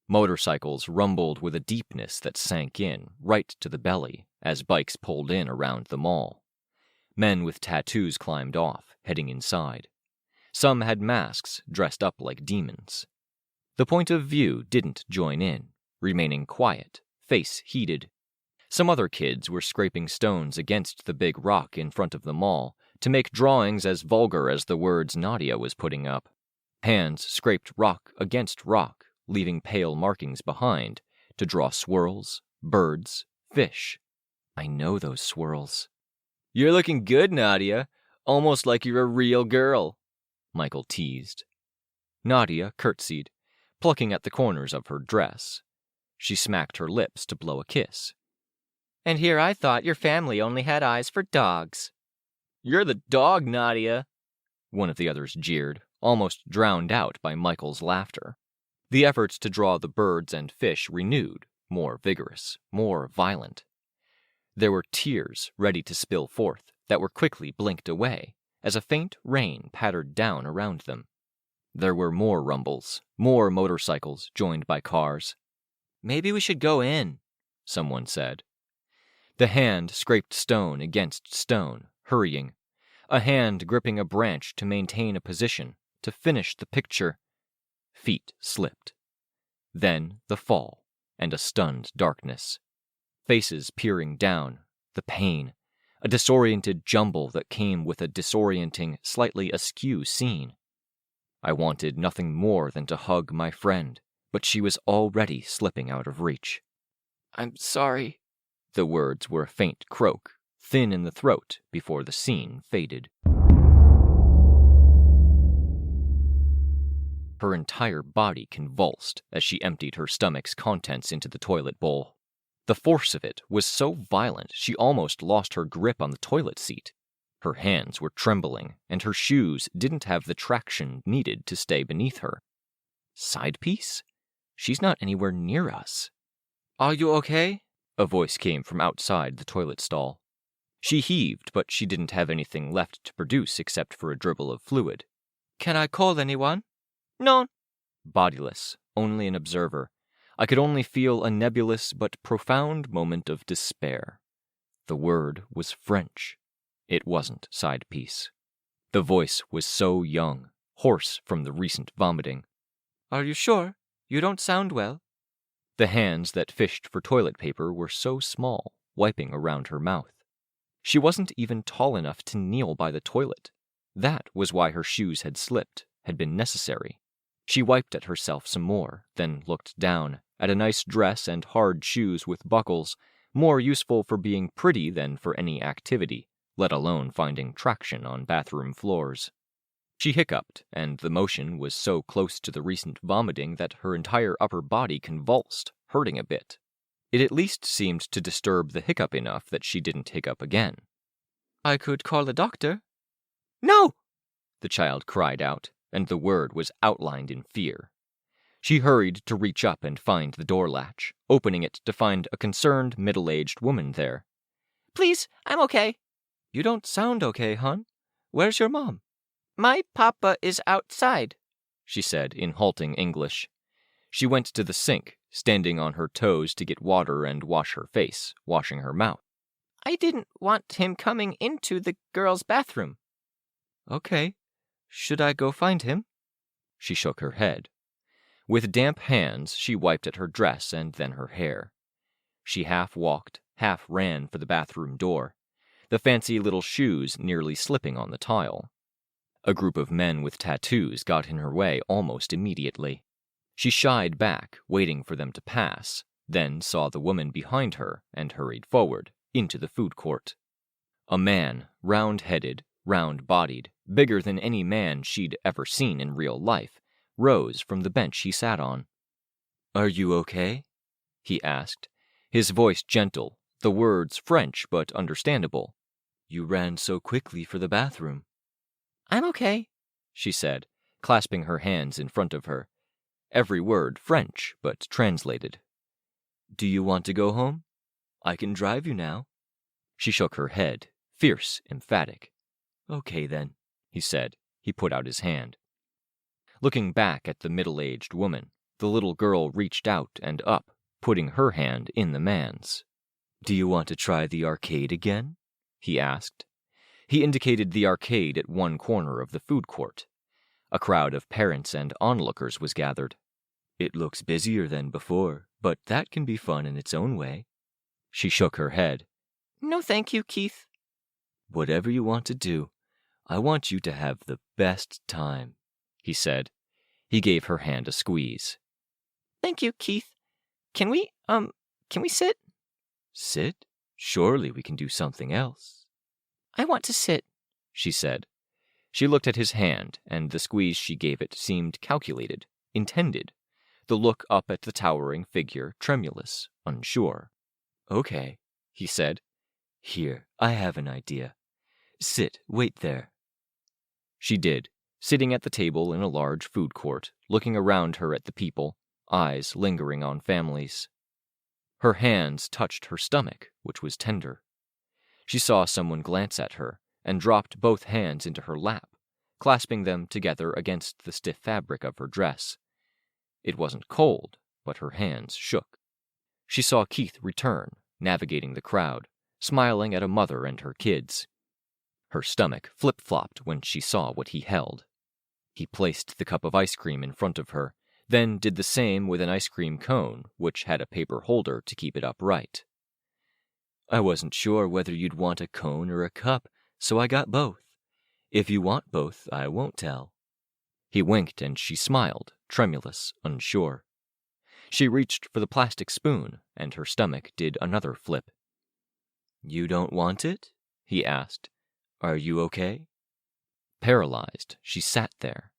Motorcycles rumbled with a deepness that sank in, right to the belly, as bikes pulled in around the mall. Men with tattoos climbed off, heading inside. Some had masks, dressed up like demons. The point of view didn't join in, remaining quiet, face heated. Some other kids were scraping stones against the big rock in front of the mall to make drawings as vulgar as the words Nadia was putting up. Hands scraped rock against rock, leaving pale markings behind, to draw swirls, birds, fish. I know those swirls. "You're looking good, Nadia. Almost like you're a real girl," Michael teased. Nadia curtsied, plucking at the corners of her dress. She smacked her lips to blow a kiss. "And here I thought your family only had eyes for dogs." "You're the dog, Nadia," one of the others jeered, almost drowned out by Michael's laughter. The efforts to draw the birds and fish renewed, more vigorous, more violent. There were tears ready to spill forth that were quickly blinked away as a faint rain pattered down around them. There were more rumbles, more motorcycles joined by cars. "Maybe we should go in," someone said. The hand scraped stone against stone, hurrying. A hand gripping a branch to maintain a position, to finish the picture. Feet slipped. Then the fall, and a stunned darkness. Faces peering down, the pain, a disoriented jumble that came with a disorienting, slightly askew scene. I wanted nothing more than to hug my friend, but she was already slipping out of reach. "I'm sorry." The words were a faint croak, thin in the throat before the scene faded. Her entire body convulsed as she emptied her stomach's contents into the toilet bowl. The force of it was so violent she almost lost her grip on the toilet seat. Her hands were trembling, and her shoes didn't have the traction needed to stay beneath her. Side piece? She's not anywhere near us. Are you okay? A voice came from outside the toilet stall. She heaved, but she didn't have anything left to produce except for a dribble of fluid. Can I call anyone? No. Bodiless, only an observer, I could only feel a nebulous but profound moment of despair. The word was French. It wasn't side piece. The voice was so young, hoarse from the recent vomiting. Are you sure? You don't sound well. The hands that fished for toilet paper were so small, wiping around her mouth. She wasn't even tall enough to kneel by the toilet. That was why her shoes had slipped, had been necessary. She wiped at herself some more, then looked down, at a nice dress and hard shoes with buckles, more useful for being pretty than for any activity, let alone finding traction on bathroom floors. She hiccuped, and the motion was so close to the recent vomiting that her entire upper body convulsed, hurting a bit. It at least seemed to disturb the hiccup enough that she didn't hiccup again. I could call a doctor. No! The child cried out, and the word was outlined in fear. She hurried to reach up and find the door latch, opening it to find a concerned middle-aged woman there. Please, I'm okay. You don't sound okay, hon. Where's your mom? My papa is outside, she said in halting English. She went to the sink, standing on her toes to get water and wash her face, washing her mouth. I didn't want him coming into the girls' bathroom. Okay. Should I go find him? She shook her head. With damp hands, she wiped at her dress and then her hair. She half walked, half ran for the bathroom door, the fancy little shoes nearly slipping on the tile. A group of men with tattoos got in her way almost immediately. She shied back, waiting for them to pass, then saw the woman behind her and hurried forward, into the food court. A man, round-headed, round-bodied, bigger than any man she'd ever seen in real life, rose from the bench he sat on. Are you okay? He asked, his voice gentle, the words French but understandable. You ran so quickly for the bathroom. I'm okay, she said, clasping her hands in front of her. Every word French, but translated. Do you want to go home? I can drive you now. She shook her head, fierce, emphatic. Okay then, he said. He put out his hand. Looking back at the middle-aged woman, the little girl reached out and up, putting her hand in the man's. Do you want to try the arcade again? He asked. He indicated the arcade at one corner of the food court. A crowd of parents and onlookers was gathered. It looks busier than before, but that can be fun in its own way. She shook her head. No, thank you, Keith. Whatever you want to do, I want you to have the best time, he said. He gave her hand a squeeze. Thank you, Keith. Can we sit? Sit? Surely we can do something else. I want to sit, she said. She looked at his hand, and the squeeze she gave it seemed calculated, intended. The look up at the towering figure tremulous, unsure. Okay, he said. Here, I have an idea. Sit, wait there. She did, sitting at the table in a large food court, looking around her at the people, eyes lingering on families. Her hands touched her stomach, which was tender. She saw someone glance at her, and dropped both hands into her lap, clasping them together against the stiff fabric of her dress. It wasn't cold, but her hands shook. She saw Keith return, navigating the crowd, smiling at a mother and her kids. Her stomach flip-flopped when she saw what he held. He placed the cup of ice cream in front of her, then did the same with an ice cream cone, which had a paper holder to keep it upright. I wasn't sure whether you'd want a cone or a cup, so I got both. If you want both, I won't tell. He winked and she smiled, tremulous, unsure. She reached for the plastic spoon, and her stomach did another flip. You don't want it? He asked. Are you okay? Paralyzed, she sat there.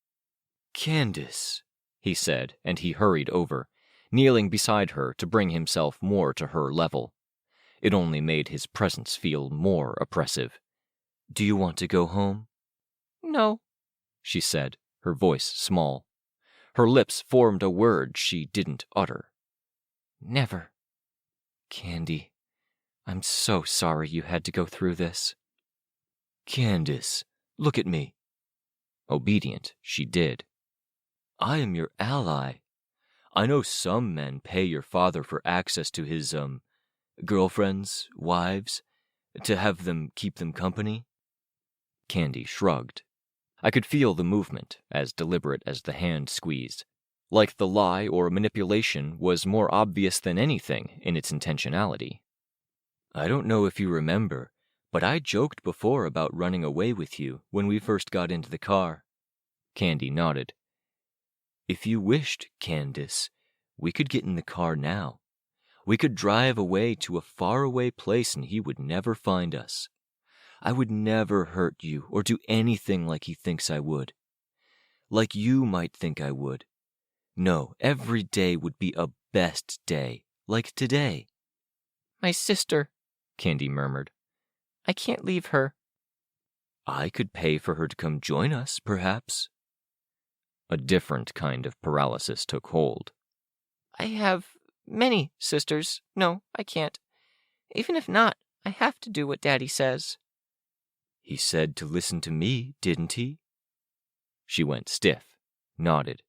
Candace, he said, and he hurried over, kneeling beside her to bring himself more to her level. It only made his presence feel more oppressive. Do you want to go home? No, she said, her voice small. Her lips formed a word she didn't utter. Never. Candy, I'm so sorry you had to go through this. Candace, look at me. Obedient, she did. I am your ally. I know some men pay your father for access to his, girlfriends, wives, to have them keep them company. Candy shrugged. I could feel the movement, as deliberate as the hand squeezed. Like the lie or manipulation was more obvious than anything in its intentionality. I don't know if you remember, but I joked before about running away with you when we first got into the car. Candy nodded. If you wished, Candace, we could get in the car now. We could drive away to a faraway place and he would never find us. I would never hurt you or do anything like he thinks I would. Like you might think I would. No, every day would be a best day, like today. My sister, Candy murmured. I can't leave her. I could pay for her to come join us, perhaps. A different kind of paralysis took hold. I have many sisters. No, I can't. Even if not, I have to do what Daddy says. He said to listen to me, didn't he? She went stiff, nodded.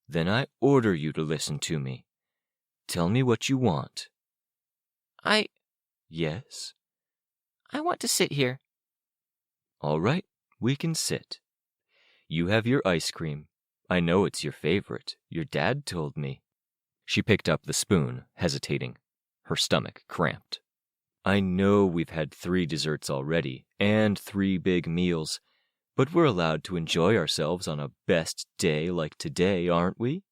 Then I order you to listen to me. Tell me what you want. Yes? I want to sit here. All right, we can sit. You have your ice cream. I know it's your favorite. Your dad told me. She picked up the spoon, hesitating. Her stomach cramped. I know we've had 3 desserts already, and 3 big meals, but we're allowed to enjoy ourselves on a best day like today, aren't we?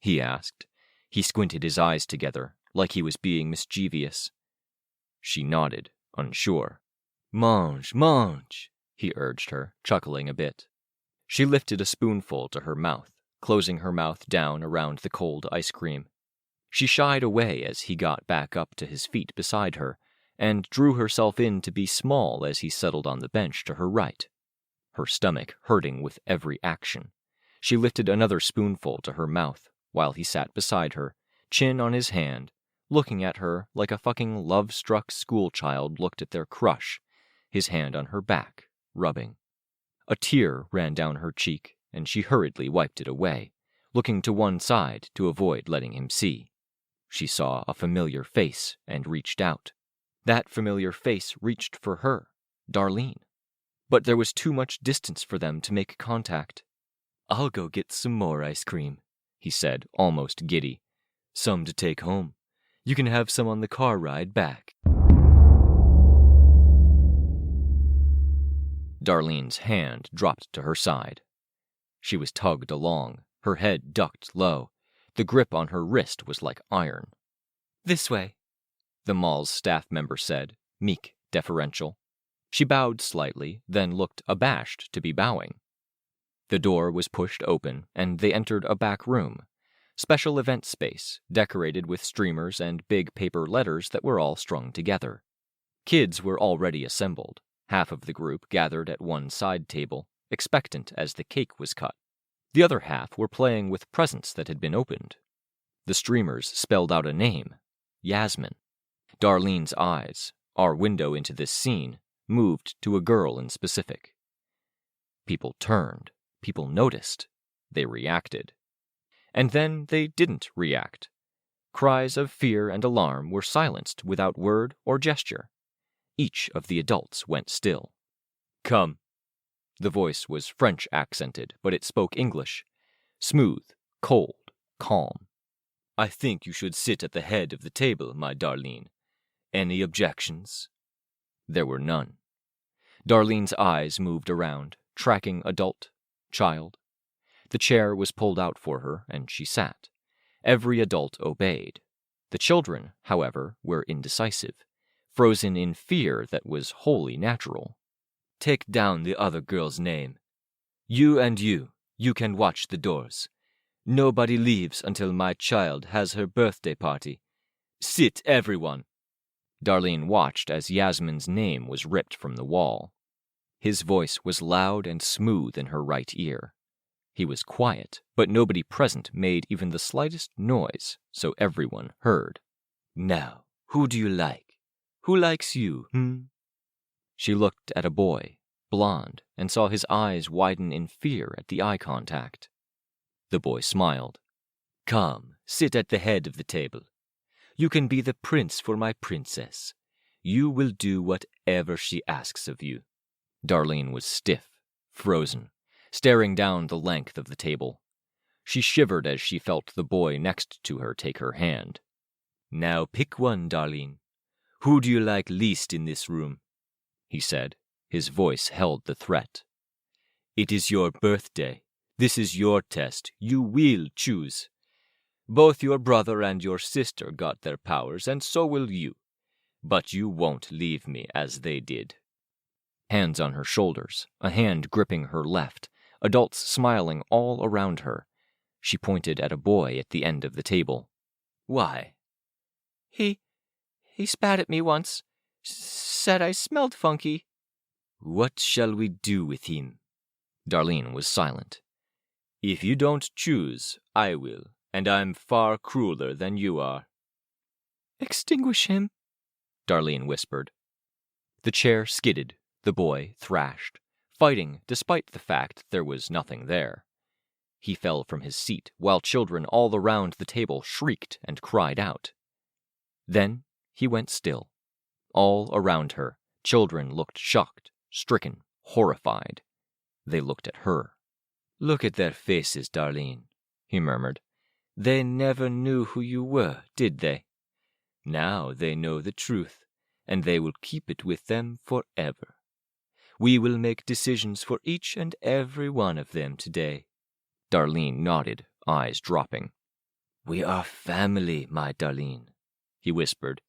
He asked. He squinted his eyes together, like he was being mischievous. She nodded, unsure. Mange, mange, he urged her, chuckling a bit. She lifted a spoonful to her mouth, closing her mouth down around the cold ice cream. She shied away as he got back up to his feet beside her, and drew herself in to be small as he settled on the bench to her right. Her stomach hurting with every action, she lifted another spoonful to her mouth while he sat beside her, chin on his hand, looking at her like a fucking love-struck schoolchild looked at their crush, his hand on her back, rubbing. A tear ran down her cheek, and she hurriedly wiped it away, looking to one side to avoid letting him see. She saw a familiar face and reached out. That familiar face reached for her, Darlene. But there was too much distance for them to make contact. I'll go get some more ice cream, he said, almost giddy. Some to take home. You can have some on the car ride back. Darlene's hand dropped to her side. She was tugged along, her head ducked low. The grip on her wrist was like iron. This way, the mall's staff member said, meek, deferential. She bowed slightly, then looked abashed to be bowing. The door was pushed open, and they entered a back room, special event space, decorated with streamers and big paper letters that were all strung together. Kids were already assembled, half of the group gathered at one side table, expectant as the cake was cut. The other half were playing with presents that had been opened. The streamers spelled out a name, Yasmin. Darlene's eyes, our window into this scene, moved to a girl in specific. People turned, people noticed, they reacted. And then they didn't react. Cries of fear and alarm were silenced without word or gesture. Each of the adults went still. Come. The voice was French accented, but it spoke English. Smooth, cold, calm. I think you should sit at the head of the table, my Darlene. Any objections? There were none. Darlene's eyes moved around, tracking adult, child. The chair was pulled out for her, and she sat. Every adult obeyed. The children, however, were indecisive, frozen in fear that was wholly natural. Take down the other girl's name. You and you can watch the doors. Nobody leaves until my child has her birthday party. Sit, everyone. Darlene watched as Yasmin's name was ripped from the wall. His voice was loud and smooth in her right ear. He was quiet, but nobody present made even the slightest noise, so everyone heard. "Now, who do you like? Who likes you, She looked at a boy, blond, and saw his eyes widen in fear at the eye contact. The boy smiled. "Come, sit at the head of the table. You can be the prince for my princess. You will do whatever she asks of you." Darlene was stiff, frozen, staring down the length of the table. She shivered as she felt the boy next to her take her hand. "Now pick one, Darlene. Who do you like least in this room?" he said. His voice held the threat. "It is your birthday. This is your test. You will choose. Both your brother and your sister got their powers, and so will you. But you won't leave me as they did." Hands on her shoulders, a hand gripping her left, adults smiling all around her. She pointed at a boy at the end of the table. "Why?" He spat at me once. Said I smelled funky." "What shall we do with him?" Darlene was silent. "If you don't choose, I will, and I'm far crueler than you are." "Extinguish him," Darlene whispered. The chair skidded, the boy thrashed, fighting despite the fact there was nothing there. He fell from his seat while children all around the table shrieked and cried out. Then he went still. All around her, children looked shocked, stricken, horrified. They looked at her. "Look at their faces, Darlene," he murmured. "They never knew who you were, did they? Now they know the truth, and they will keep it with them forever. We will make decisions for each and every one of them today." Darlene nodded, eyes dropping. "We are family, my Darlene," he whispered.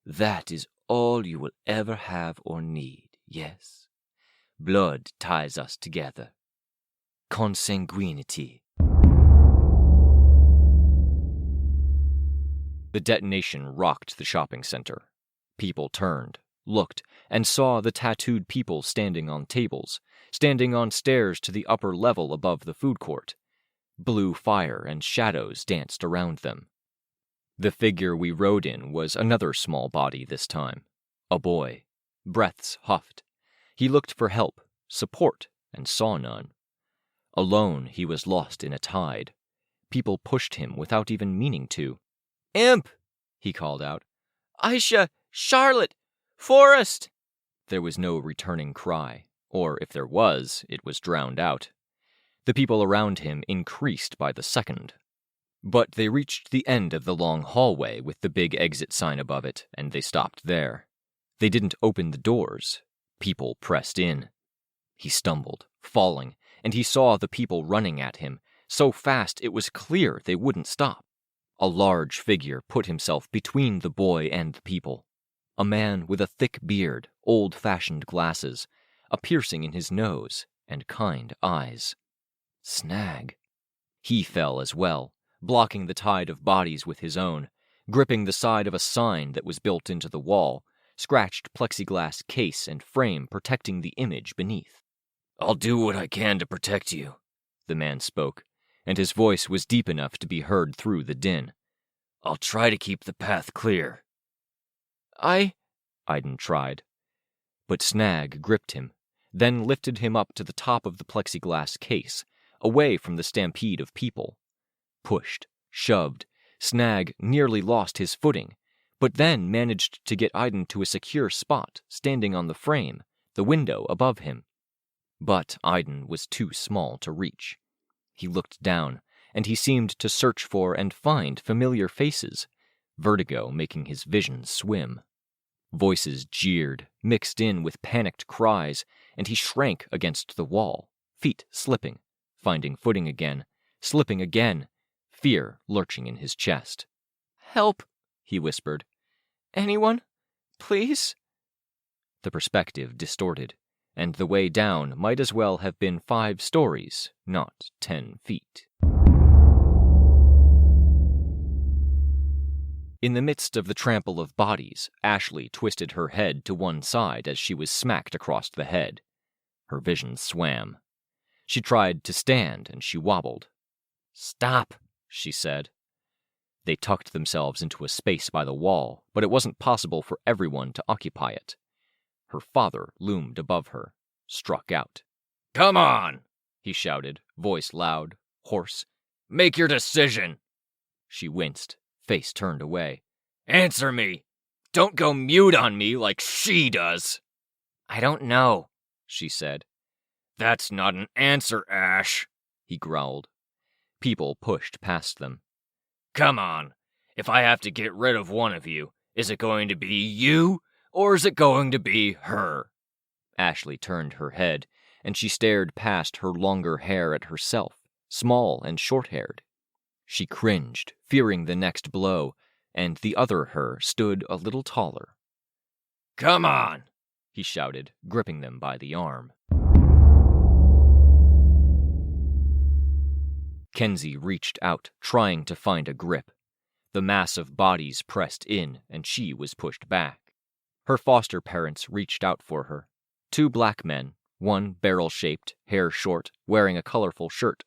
"That is all you will ever have or need, yes? Blood ties us together. Consanguinity." The detonation rocked the shopping center. People turned, looked, and saw the tattooed people standing on tables, standing on stairs to the upper level above the food court. Blue fire and shadows danced around them. The figure we rode in was another small body this time. A boy. Breaths huffed. He looked for help, support, and saw none. Alone, he was lost in a tide. People pushed him without even meaning to. "Imp!" he called out. "Aisha! Charlotte! Forrest!" There was no returning cry, or if there was, it was drowned out. The people around him increased by the second. But they reached the end of the long hallway with the big exit sign above it, and they stopped there. They didn't open the doors. People pressed in. He stumbled, falling, and he saw the people running at him, so fast it was clear they wouldn't stop. A large figure put himself between the boy and the people. A man with a thick beard, old-fashioned glasses, a piercing in his nose, and kind eyes. Snag. He fell as well, blocking the tide of bodies with his own, gripping the side of a sign that was built into the wall, scratched plexiglass case and frame protecting the image beneath. "I'll do what I can to protect you," the man spoke, and his voice was deep enough to be heard through the din. "I'll try to keep the path clear." Iden tried. But Snag gripped him, then lifted him up to the top of the plexiglass case, away from the stampede of people. Pushed, shoved, Snag nearly lost his footing, but then managed to get Iden to a secure spot, standing on the frame, the window above him. But Iden was too small to reach. He looked down, and he seemed to search for and find familiar faces, vertigo making his vision swim. Voices jeered, mixed in with panicked cries, and he shrank against the wall, feet slipping, finding footing again, slipping again, fear lurching in his chest. "Help," he whispered. "Anyone? Please?" The perspective distorted, and the way down might as well have been 5 stories, not 10 feet. In the midst of the trample of bodies, Ashley twisted her head to one side as she was smacked across the head. Her vision swam. She tried to stand, and she wobbled. "Stop," she said. They tucked themselves into a space by the wall, but it wasn't possible for everyone to occupy it. Her father loomed above her, struck out. "Come on!" he shouted, voice loud, hoarse. "Make your decision!" She winced, face turned away. "Answer me! Don't go mute on me like she does!" "I don't know," she said. "That's not an answer, Ash," he growled. People pushed past them. "Come on. If I have to get rid of one of you, is it going to be you, or is it going to be her?" Ashley turned her head, and she stared past her longer hair at herself, small and short-haired. She cringed, fearing the next blow, and the other her stood a little taller. "Come on!" he shouted, gripping them by the arm. Kenzie reached out, trying to find a grip. The mass of bodies pressed in, and she was pushed back. Her foster parents reached out for her. 2 black men, one barrel-shaped, hair short, wearing a colorful shirt.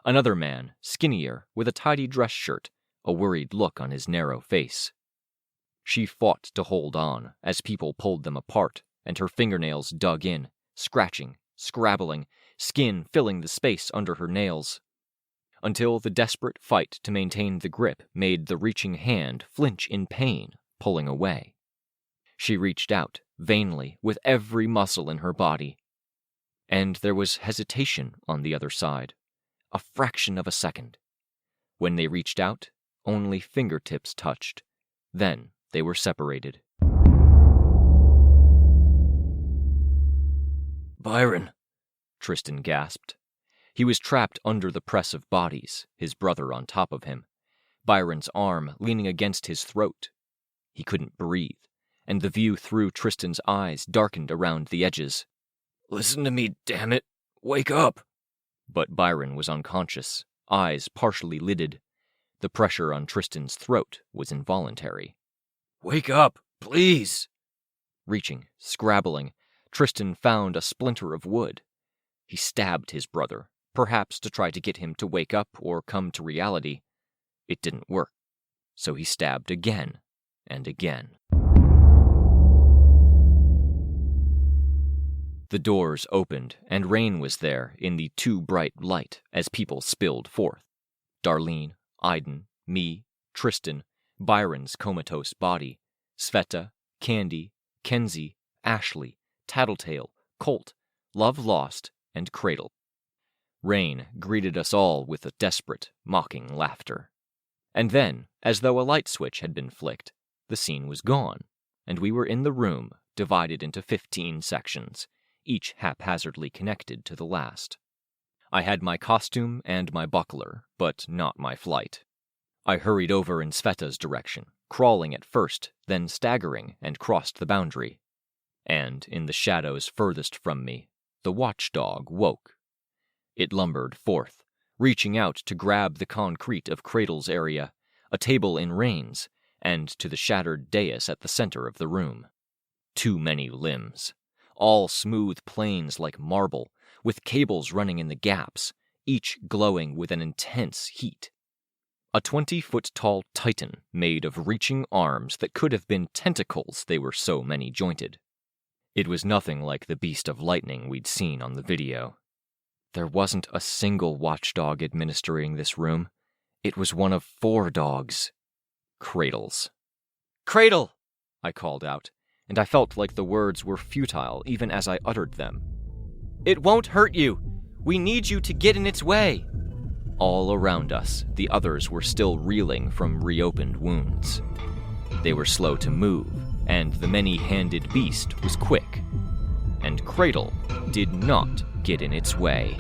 Another man, skinnier, with a tidy dress shirt, a worried look on his narrow face. She fought to hold on as people pulled them apart, and her fingernails dug in, scratching, scrabbling, skin filling the space under her nails. Until the desperate fight to maintain the grip made the reaching hand flinch in pain, pulling away. She reached out, vainly, with every muscle in her body. And there was hesitation on the other side, a fraction of a second. When they reached out, only fingertips touched. Then they were separated. "Byron," Tristan gasped. He was trapped under the press of bodies, his brother on top of him, Byron's arm leaning against his throat. He couldn't breathe, and the view through Tristan's eyes darkened around the edges. "Listen to me, damn it! Wake up!" But Byron was unconscious, eyes partially lidded. The pressure on Tristan's throat was involuntary. "Wake up, please!" Reaching, scrabbling, Tristan found a splinter of wood. He stabbed his brother, perhaps to try to get him to wake up or come to reality. It didn't work, so he stabbed again and again. The doors opened, and Rein was there in the too bright light as people spilled forth. Darlene, Aiden, me, Tristan, Byron's comatose body, Sveta, Candy, Kenzie, Ashley, Tattletale, Colt, Love Lost, and Cradle. Rein greeted us all with a desperate, mocking laughter. And then, as though a light switch had been flicked, the scene was gone, and we were in the room, divided into 15 sections, each haphazardly connected to the last. I had my costume and my buckler, but not my flight. I hurried over in Sveta's direction, crawling at first, then staggering, and crossed the boundary. And, in the shadows furthest from me, the watchdog woke. It lumbered forth, reaching out to grab the concrete of Cradle's area, a table in Rein's, and to the shattered dais at the center of the room. Too many limbs. All smooth planes like marble, with cables running in the gaps, each glowing with an intense heat. A 20-foot-tall titan made of reaching arms that could have been tentacles, they were so many-jointed. It was nothing like the beast of lightning we'd seen on the video. There wasn't a single watchdog administering this room. It was one of 4 dogs. Cradle's. "Cradle!" I called out, and I felt like the words were futile even as I uttered them. "It won't hurt you! We need you to get in its way!" All around us, the others were still reeling from reopened wounds. They were slow to move, and the many-handed beast was quick. And Cradle did not get in its way.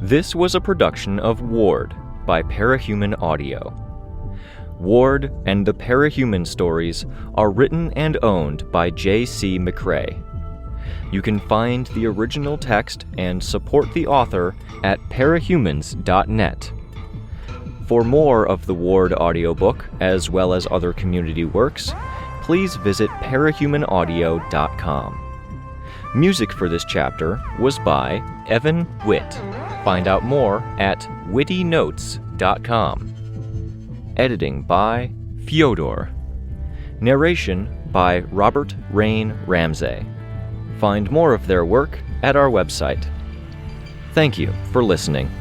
This was a production of Ward by Parahuman Audio. Ward and the Parahuman stories are written and owned by J.C. McCrae. You can find the original text and support the author at parahumans.net. For more of the Ward audiobook, as well as other community works, please visit parahumanaudio.com. Music for this chapter was by Evan Witt. Find out more at wittynotes.com. Editing by Fyodor. Narration by Robert Rein Ramsay. Find more of their work at our website. Thank you for listening.